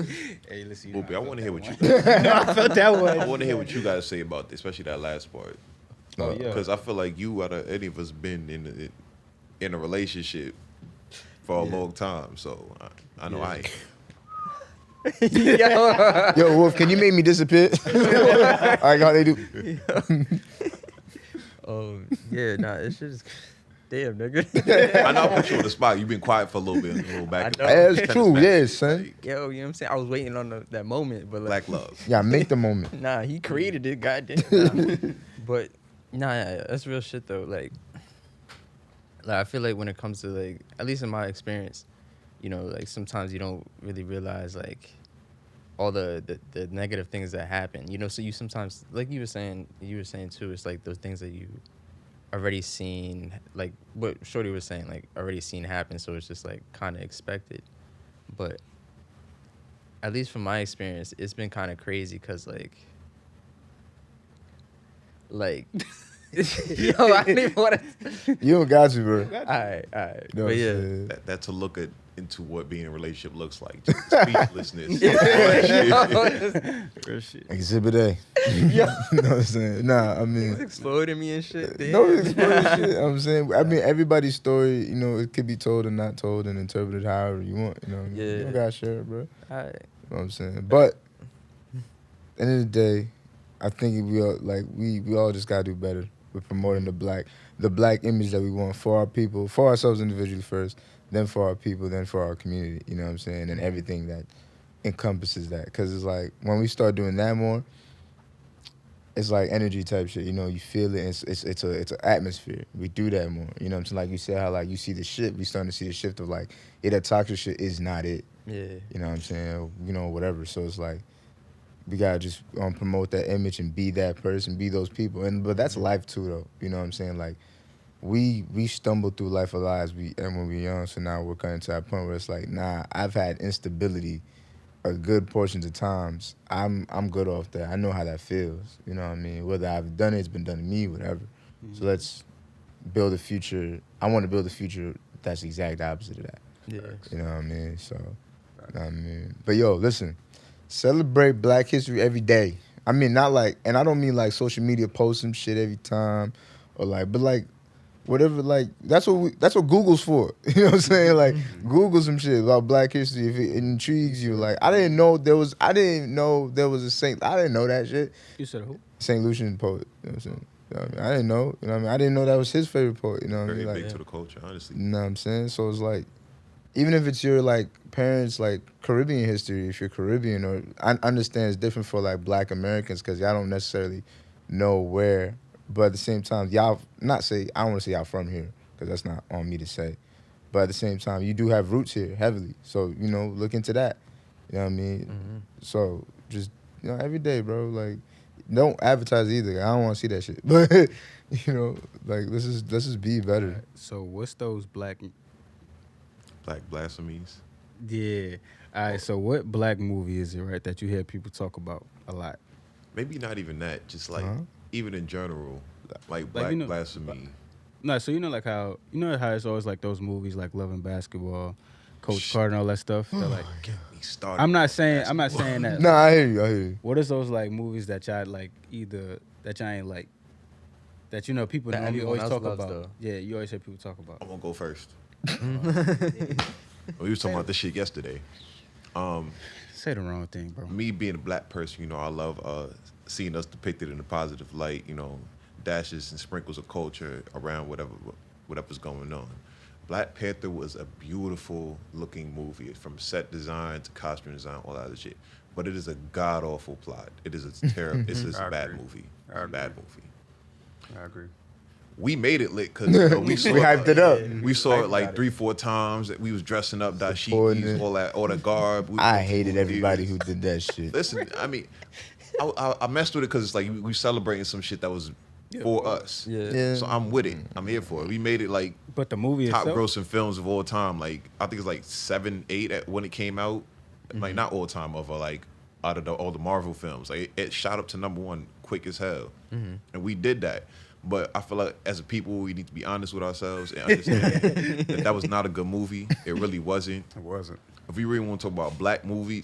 listen, Boobie, I want to hear what you I felt that way. I want to hear what you guys say about this, especially that last part. Oh, yeah. Because I feel like you, out of any of us, been in a relationship for a long time. So I know I ain't. Yo, Wolf, can you make me disappear? I got they do. Yeah, nah, it's just damn, nigga. I know I put you on the spot. You've been quiet for a little bit, a little back. I know. That's true, yeah, son. Yo, you know what I'm saying? I was waiting on that moment, but like, Black love. Yeah, make the moment. nah, he created it, goddamn. Nah. But nah, that's real shit though. Like I feel like when it comes to like, at least in my experience, you know, like sometimes you don't really realize like all the negative things that happen, you know. So you sometimes, like you were saying too, it's like those things that you already seen, like what Shorty was saying, like already seen happen. So it's just like kind of expected. But at least from my experience, it's been kind of crazy because like yo, I don't even want to. You don't got you, bro. All right. You know But what I'm yeah. saying? That's a look into what being in a relationship looks like. Just speechlessness. Real shit. Exhibit A. You know what I'm saying? Nah, I mean. Niggas exploding me and shit. Damn. No, it's shit. I'm saying, I mean, everybody's story, you know, it could be told and not told and interpreted however you want. You know, what I mean? Yeah. You don't gotta share it, bro. All right. You know what I'm saying? But at the end of the day, I think we all we all just gotta do better with promoting the black image that we want for our people, for ourselves individually first, then for our people, then for our community. You know what I'm saying? And everything that encompasses that, because it's like when we start doing that more, it's like energy type shit. You know, you feel it. It's an atmosphere. We do that more. You know what I'm saying? Like you said, how like you see the shift. We starting to see the shift of like, yeah, that toxic shit is not it. Yeah. You know what I'm saying? You know, whatever. So it's like, we gotta just promote that image and be that person, be those people. But that's life too, though. You know what I'm saying? Like, we stumble through life of lives and when we're young. So now we're coming to that point where it's like, nah, I've had instability a good portions of times. I'm good off that. I know how that feels. You know what I mean? Whether I've done it, it's been done to me, whatever. Mm-hmm. So let's build a future. I want to build a future that's the exact opposite of that. Yeah. You know what I mean? So, you know what I mean? But yo, listen. Celebrate Black History every day. I mean, not like, and I don't mean like social media post some shit every time, or like, but like, whatever. Like that's what Google's for. You know what I'm saying? Like, Google some shit about Black History if it intrigues you. Like, I didn't know there was a Saint. I didn't know that shit. You said who? Saint Lucian poet. You know what I'm saying? You know what I mean? I didn't know. You know what I mean? I didn't know that was his favorite poet. You know what I mean? Very Like, big to the culture, honestly. you know what I'm saying? So it's like, even if it's your like parents like Caribbean history, if you're Caribbean, or I understand it's different for like Black Americans because y'all don't necessarily know where, but at the same time, y'all I don't want to say y'all from here because that's not on me to say, but at the same time, you do have roots here heavily, so you know, look into that. You know what I mean? Mm-hmm. So just, you know, every day, bro. Like, don't advertise either. I don't want to see that shit, but you know, like let's just be better. So what's those black blasphemies. Yeah. All right. So what black movie is it, right, that you hear people talk about a lot? Maybe not even that. Just like even in general, like black you know, blasphemy. No, so like how it's always like those movies like Love and Basketball, Coach Carter and all that stuff. They're like, He started I'm not with saying basketball. that. Nah, I hear you. What is those like movies that y'all like either that y'all ain't like that people That normally everyone always else talk loves, about? though. Yeah, you always hear people talk about. I'm gonna go first. We was talking about this shit yesterday. Say the wrong thing, bro. Me being a black person, I love seeing us depicted in a positive light. Dashes and sprinkles of culture around whatever's going on. Black Panther was a beautiful looking movie, from set design to costume design, all that other shit. But it is a god awful plot. It is a terrible. It's just a bad movie. It's a bad movie. I agree. We made it lit because We hyped it up. We saw it like 3-4 times. We was dressing up, dashikis, all that garb. I hated everybody who did that shit. Listen, I mean, I messed with it because it's like we celebrating some shit that was for us. Yeah. So I'm with it. I'm here for it. We made it like But the movie top itself, grossing films of all time. Like I think it's like 7, 8 when it came out. Like not all time of like out of all the Marvel films. Like it shot up to #1 quick as hell, and we did that. But I feel like as a people, we need to be honest with ourselves and understand that was not a good movie. It really wasn't. It wasn't. If we really want to talk about black movie,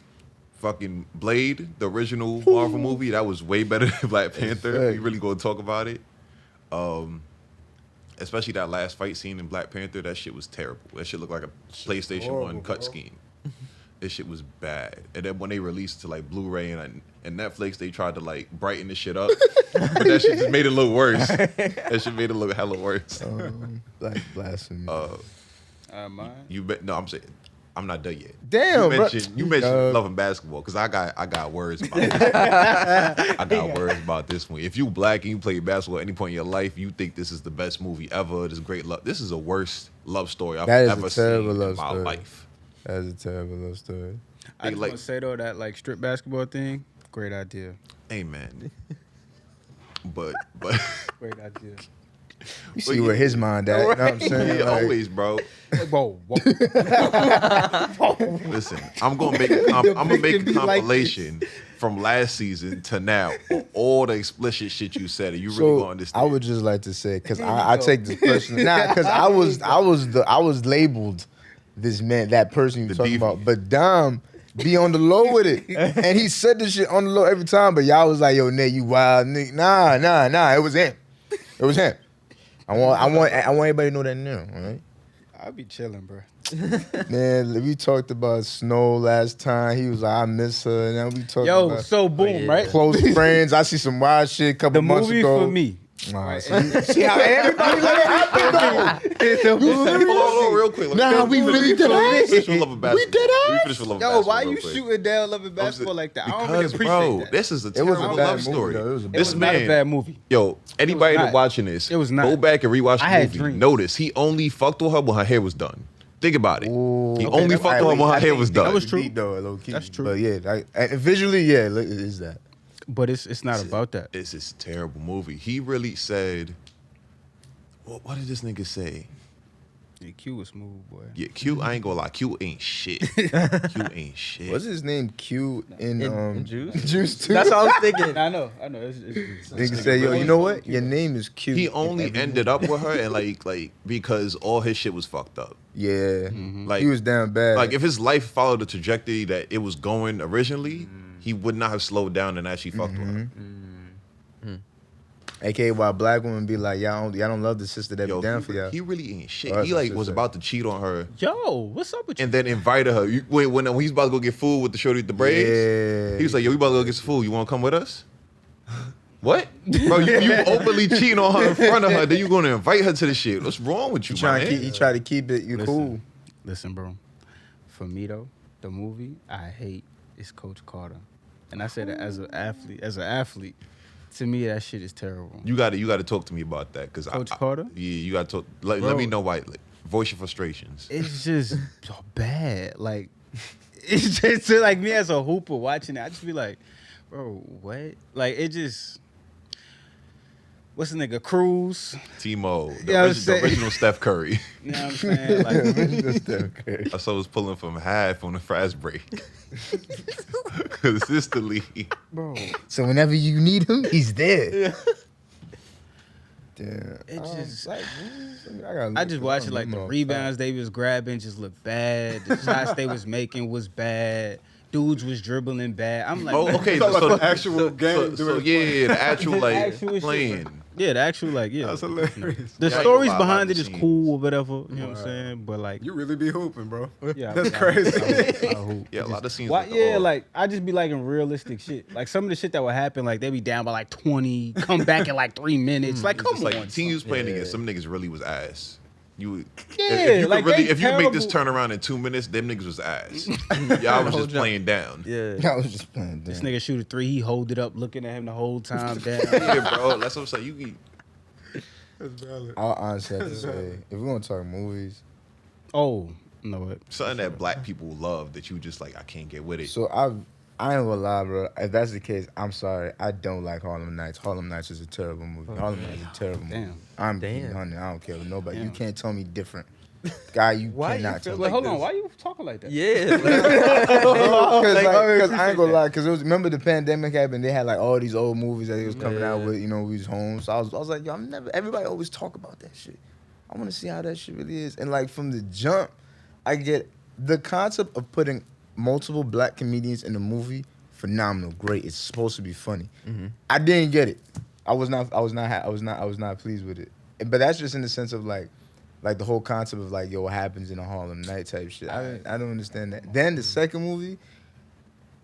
fucking Blade, the original Marvel movie, that was way better than Black Panther. We really gonna talk about it. Especially that last fight scene in Black Panther, that shit was terrible. That shit looked like a PlayStation 1 cut scheme. This shit was bad. And then when they released it to like Blu-ray and Netflix, they tried to like brighten the shit up. But that shit just made it look worse. That shit made it look hella worse. Like Blasphemy. mine. No, I'm saying I'm not done yet. Damn, you mentioned Love and Basketball because I got words about it. I got words about this one. If you black and you play basketball at any point in your life, you think this is the best movie ever. This is great love. This is the worst love story I've ever seen in my life. That's a terrible love story. I just want to say though that like strip basketball thing, great idea. Amen. But Great idea. You see where his mind at. You know what I'm saying? yeah, Like, always, bro. Whoa. Listen, I'm gonna make a compilation from last season to now of all the explicit shit you said, and you really gonna understand. I would just like to say, because I take this personally, because I was labeled this man, that person you were talking about, but Dom be on the low with it, and he said this shit on the low every time. But y'all was like, "Yo, Nate, you wild nigga." Nah. It was him. I want everybody to know that now. All right. I'll be chilling, bro. Man, we talked about Snow last time. He was like, "I miss her," and now we talked about So boom, right? close friends. I see some wild shit a couple The months movie ago. for me. Nah, see how everybody let it happen though. Hold on, real quick. Nah, we really did that. Finish with Love and Basketball. We did that? We finish with Love and Yo, Basketball why real you quick. shooting down Love and Basketball like that? I don't really Because, appreciate bro, that. this is a It was terrible a bad love movie, story. though. It was a It bad was not a bad movie. Yo, anybody not. that watching this, It was not. go back and rewatch I the had movie. dreams. Notice he only fucked with her when her hair was done. Think about it. Ooh, He only fucked with her when her hair was done. That was true. Deep, though, low key. That's true. But yeah, and visually, yeah, it is that. But it's not about that. It's this terrible movie. He really said, what did this nigga say? Yeah, Q was smooth, boy. Yeah, Q, I ain't gonna lie, Q ain't shit. Q ain't shit. What's his name? Q in Juice? Juice too. That's what I was thinking. I know. It's Nigga say, yo, you know what? Your name is Q. He only ended up with her and like because all his shit was fucked up. Yeah, Like he was down bad. Like if his life followed the trajectory that it was going originally, he would not have slowed down and actually fucked with her. AKA why black women be like, y'all don't love the sister that be down for y'all. He really ain't shit. Oh, that's He what like she was said. about to cheat on her Yo, what's up with you? and then invited her. When he's about to go get food with the shorty with the braids, Yeah. he was like, "Yo, we about to go get some food. You want to come with us?" What, bro? You openly cheating on her in front of her. Then you going to invite her to the shit? What's wrong with you, man? He try to keep it. You cool. Listen, bro. For me though, the movie I hate is Coach Carter, and I say that as an athlete. To me, that shit is terrible. You got to talk to me about that because Coach Carter? Yeah, you got to talk. Let me know why. Like, voice your frustrations. It's just bad. Like, it's just like me as a hooper watching it. I just be like, bro, what? Like, it just. What's the nigga? Cruz. Timo, the Yeah, I'm saying- original Steph Curry. You know what I'm saying? Like, I saw was pulling from half on the fast break. Consistently. bro. So whenever you need him, he's there. Yeah. It just like, I just watched it like the rebounds they was grabbing just looked bad. The shots they was making was bad. Dudes was dribbling bad. I'm like, Oh, okay. So, So, like the actual game. so yeah, the actual like actual shit. playing. yeah, the actual like yeah. That's hilarious. The Yeah, I stories ain't gonna lie, behind a lot it of is the cool or whatever. You know what I'm saying? But like, You really be hooping, bro. yeah, That's I crazy. hoop. Yeah, a lot of scenes. Why, like the yeah, all- like I just be liking realistic shit. Like some of the shit that would happen, like they be down by like 20, come back in like 3 minutes. Like, it's come just like on. the team you was playing Yeah. against, some niggas really was ass. You, Yeah, if you like, could really, they if you make this terrible. turnaround in 2 minutes, them niggas was ass. Y'all was just playing down. Yeah. I was just playing. This Damn. nigga shoot a 3, he hold it up, looking at him the whole time. Down. Yeah, bro. That's what I'm saying. You That's valid. I honestly have to say, if we're gonna talk movies, Oh, no what? something that black people love that you just like, I can't get with it. so I ain't gonna lie, bro. If that's the case, I'm sorry. I don't like Harlem Nights. Harlem Nights is a terrible movie. Harlem Nights is a terrible movie. Damn. I'm Damn. being honest. I don't care what nobody. You Damn. can't tell me different. Guy, you Why you cannot feel tell Wait, me. hold on. this. Why you talking like that? Yeah. Because I ain't gonna lie, because it was, remember the pandemic happened, they had like all these old movies that they was coming out Yeah. with, you know, we was home. So I was like, yo, everybody always talk about that shit. I want to see how that shit really is. And like from the jump, I get the concept of putting multiple black comedians in a movie, phenomenal, great. It's supposed to be funny. I didn't get it. I was not pleased with it. But that's just in the sense of like the whole concept of like, yo, what happens in a Harlem Night type shit. I don't understand that. Then the second movie,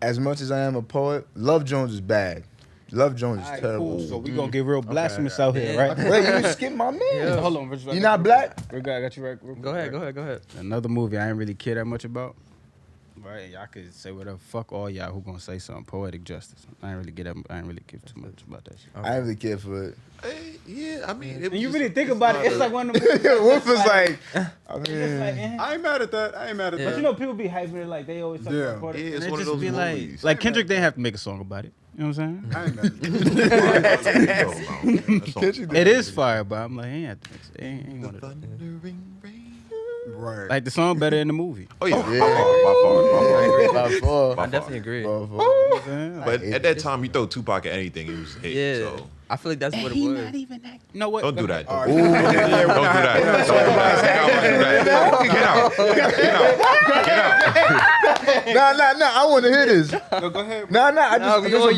as much as I am a poet, Love Jones is bad. Love Jones is All right, terrible. cool. So we gonna get real blasphemous out here, right? Wait, you skipped my man. Yeah. Hold on, Rich, You not black? I got you right. real Go quick, ahead. right? Go ahead. Another movie I ain't really care that much about. Right, y'all could say whatever. Fuck all y'all who gonna say something. Poetic Justice. I ain't really give too much about that shit. I didn't really care for it. Yeah, I mean, And you really think about it, it's like one of them. Wolf was like, I It's mean, like, eh. I ain't mad at that. But you know, people be hyping it like they always talk Yeah. about Poetic. Yeah, it's and it one of just those be movies. like Kendrick didn't have to make a song about it. You know what I'm saying? I ain't mad at that. It is fire, but I'm like, he ain't have to mix it. Ain't one of them. Thundering rain. Right. Like the song better than the movie. Oh yeah, Yeah. by far. by far. By I definitely agree. By far. You know what I'm saying? But at that time, you throw Tupac at anything, it was a hit. Yeah. So I feel like that's what it was. even that. You know what? don't do that. All Don't right. do that. Don't do that. Get out. Nah, I want to hear this. No, go ahead. Nah, I No, we just on a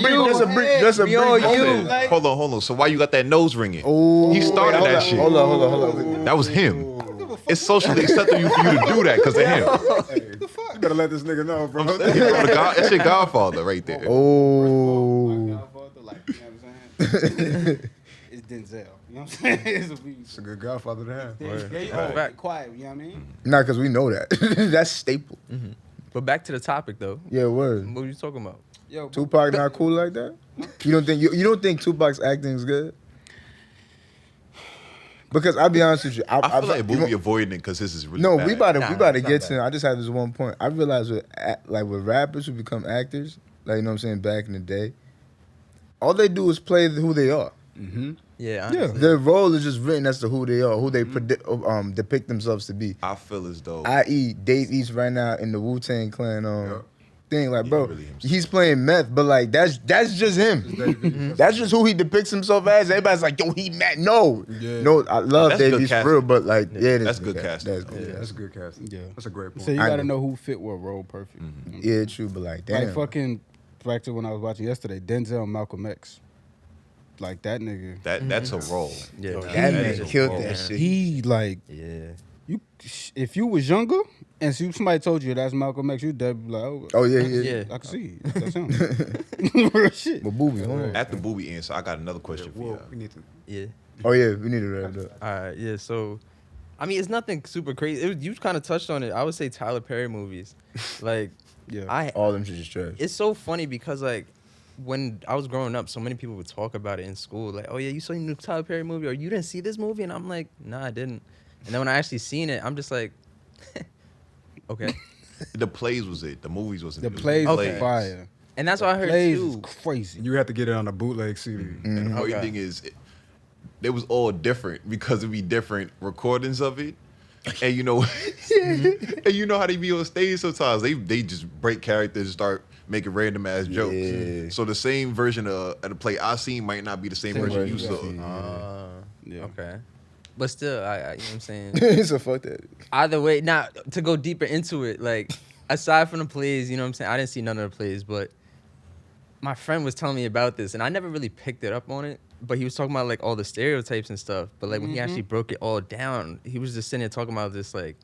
brief, you. just a We on brief you. moment. Hold on. So why you got that nose ringing? Oh, He started hold that on, shit. Hold on. That was him. It's socially acceptable for you to do that because of him. You better let this nigga know, bro. That's your godfather right there. Oh. Godfather, like, you know what I'm saying? It's Denzel. You know what I'm saying? It's a good godfather to have. Yeah, you Right. always be quiet, you know what I mean? Nah, because we know that. That's staple. But back to the topic though. Yeah, word. What were you talking about? Yo, Tupac not cool like that? You don't think Tupac's acting is good? Because I'll be honest with you, I feel like Boobie avoiding it because this is really no, bad. we about to Nah, get it's to. not I just have this one point. I realized with rappers who become actors, like you know what I'm saying, back in the day, all they do is play who they are. Mm-hmm. Yeah. Yeah, Honestly. their role is just written as to who they are, who they depict themselves to be. I feel as though I.e., Dave East right now in the Wu-Tang Clan thing, like bro, really himself. he's playing meth, but like that's just him. That's just who he depicts himself as. Everybody's like, yo, he mad. No, Yeah. no, I love That's Dave good East for casting. real, but like, yeah, it is That's good casting. That's good. Yeah, that's a good casting. Yeah. That's a great point. So you I gotta know. know who fit what role perfect. Yeah, true, but like, damn. Like fucking back to when I was watching yesterday, Denzel and Malcolm X. Like that nigga. that's a role. Yeah. That That man is a killed role. that shit. He like Yeah. you. If you was younger and somebody told you that's Malcolm X, you'd be like, Oh yeah. Yeah. I can see. That's him. Real shit. But Boobie, hold on. At the Boobie answer, I got another question for Whoa, you. we need to. Yeah. Oh yeah, we need to wrap it up. All right. Yeah. So, I mean, it's nothing super crazy. You kind of touched on it. I would say Tyler Perry movies. Like, Yeah. All them shit is trash. It's so funny because like when I was growing up, so many people would talk about it in school. Like, oh yeah, you saw the new Tyler Perry movie, or you didn't see this movie, and I'm like, nah, I didn't. And then when I actually seen it, I'm just like, okay. The plays was it. The movies wasn't. The it was plays Okay. was fire. And that's what I heard Plays too. is crazy. You have to get it on a bootleg CD. And the funny Okay. thing is, they was all different because it'd be different recordings of it. And you know, and you know how they be on stage sometimes. They just break characters and start making random ass jokes. Yeah. So the same version of the play I seen might not be the same version you saw. Yeah. Okay. But still, I you know what I'm saying? So fuck that. Either way, now to go deeper into it, like aside from the plays, you know what I'm saying? I didn't see none of the plays, but my friend was telling me about this, and I never really picked it up on it. But he was talking about like all the stereotypes and stuff. But like when he actually broke it all down, he was just sitting there talking about this like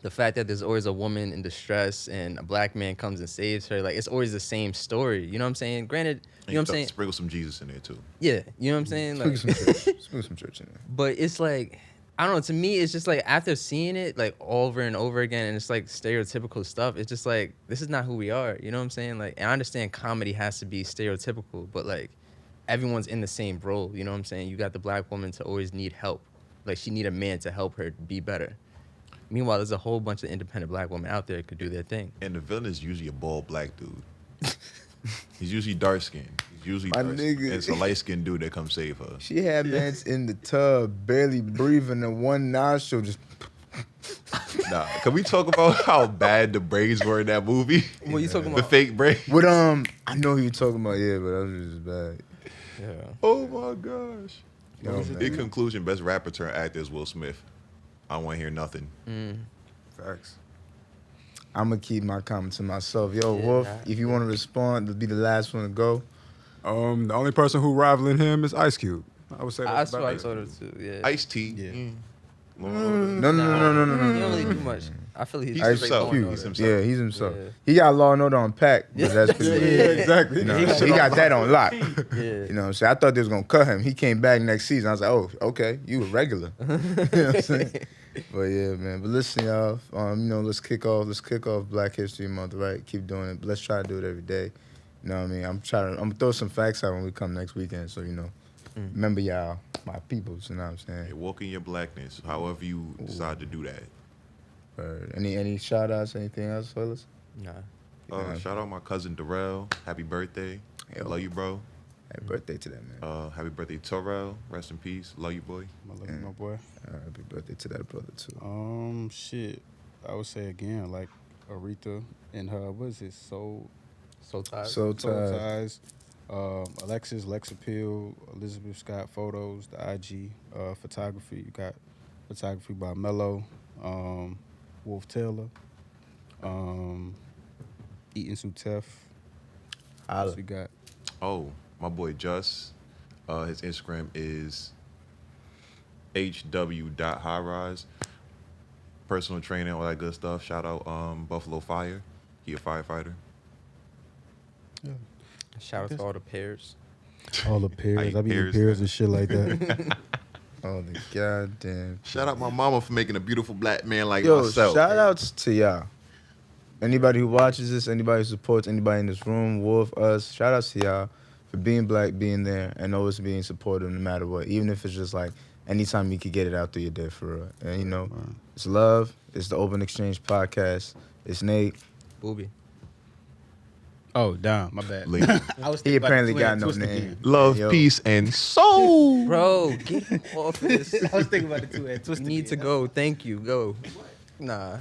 the fact that there's always a woman in distress and a black man comes and saves her. Like it's always the same story. You know what I'm saying? Granted, you know what I'm saying? Sprinkle some Jesus in there too. Yeah, you know what I'm saying? Like, Spring some church in there. but it's like I don't know. To me, it's just like after seeing it like over and over again, and it's like stereotypical stuff. It's just like this is not who we are. You know what I'm saying? Like, and I understand comedy has to be stereotypical, but like everyone's in the same role. You know what I'm saying? You got the black woman to always need help. Like she need a man to help her be better. Meanwhile, there's a whole bunch of independent black women out there that could do their thing. And the villain is usually a bald black dude. He's usually dark skinned. He's usually My dark nigga. skinned. It's a light skinned dude that comes save her. She had mans in the tub, barely breathing, and one nostril just. Nah, can we talk about how bad the braids were in that movie? What you talking The about? fake braids. What I know who you're talking about, yeah, but that was just bad. Yeah. Oh my gosh. Yo, man. In conclusion, best rapper turned actor is Will Smith. I don't want to hear nothing. Facts. I'm gonna keep my comment to myself. Yo, Yeah, Wolf, nah. if you want to respond, to be the last one to go. The only person who rivaling him is Ice Cube. I would say that's That's what about I it. thought of too. Yeah. Ice T. Yeah. No. He don't really do much. I feel he's He's just himself. like Law and He's Order. himself. Yeah, he's himself. Yeah. He got Law and Order on pack, but that's pretty much it. exactly. You know, he got that on lock. Yeah. You know what I'm saying? I thought they was gonna cut him. He came back next season. I was like, oh, okay, you a regular. You know what I'm saying? But yeah, man. But listen, y'all. You know, let's kick off Black History Month, right? Keep doing it. Let's try to do it every day. You know what I mean? I'm gonna throw some facts out when we come next weekend. So you know, remember y'all, my peoples. You know what I'm saying? Hey, walk in your blackness, however you decide to do that. Any shout outs? Anything else, fellas? Nah. Yeah. Shout out my cousin Darrell. Happy birthday. Yo. Love you, bro. Happy birthday to that man. Happy birthday, Terrell. Rest in peace. Love you, boy. My boy. Happy birthday to that brother too. Shit. I would say again, like Aretha and her, what is it? Soul Tired. So tired. Ties. Alexis, Lex Appeal, Elizabeth Scott Photos, the IG. Photography. You got photography by Mello, Wolf Taylor, Eaton Sutef. Holla. We got Oh, my boy Just. His Instagram is hw.highrise. Personal training, all that good stuff. Shout out Buffalo Fire. He a firefighter. Shout out to all the pairs. all the I peers. eat I be eating pears, pears man. and shit like that. Oh the goddamn. Shout out my mama for making a beautiful black man like Yo, myself. shout outs to y'all. Anybody who watches this, anybody who supports anybody in this room, Wolf, us, shout outs to y'all for being black, being there, and always being supportive no matter what. Even if it's just like anytime you could get it out through your day for real. And you know, it's love. It's the Open Exchange podcast. It's Nate. Boobie. Oh, damn, my bad. Lady. I was He thinking about apparently the got twin no twist name. again. Love, Yo. peace, and soul. Bro, get him off this. I was thinking about the two-head twist You need to again. go. Thank you. Go. Nah.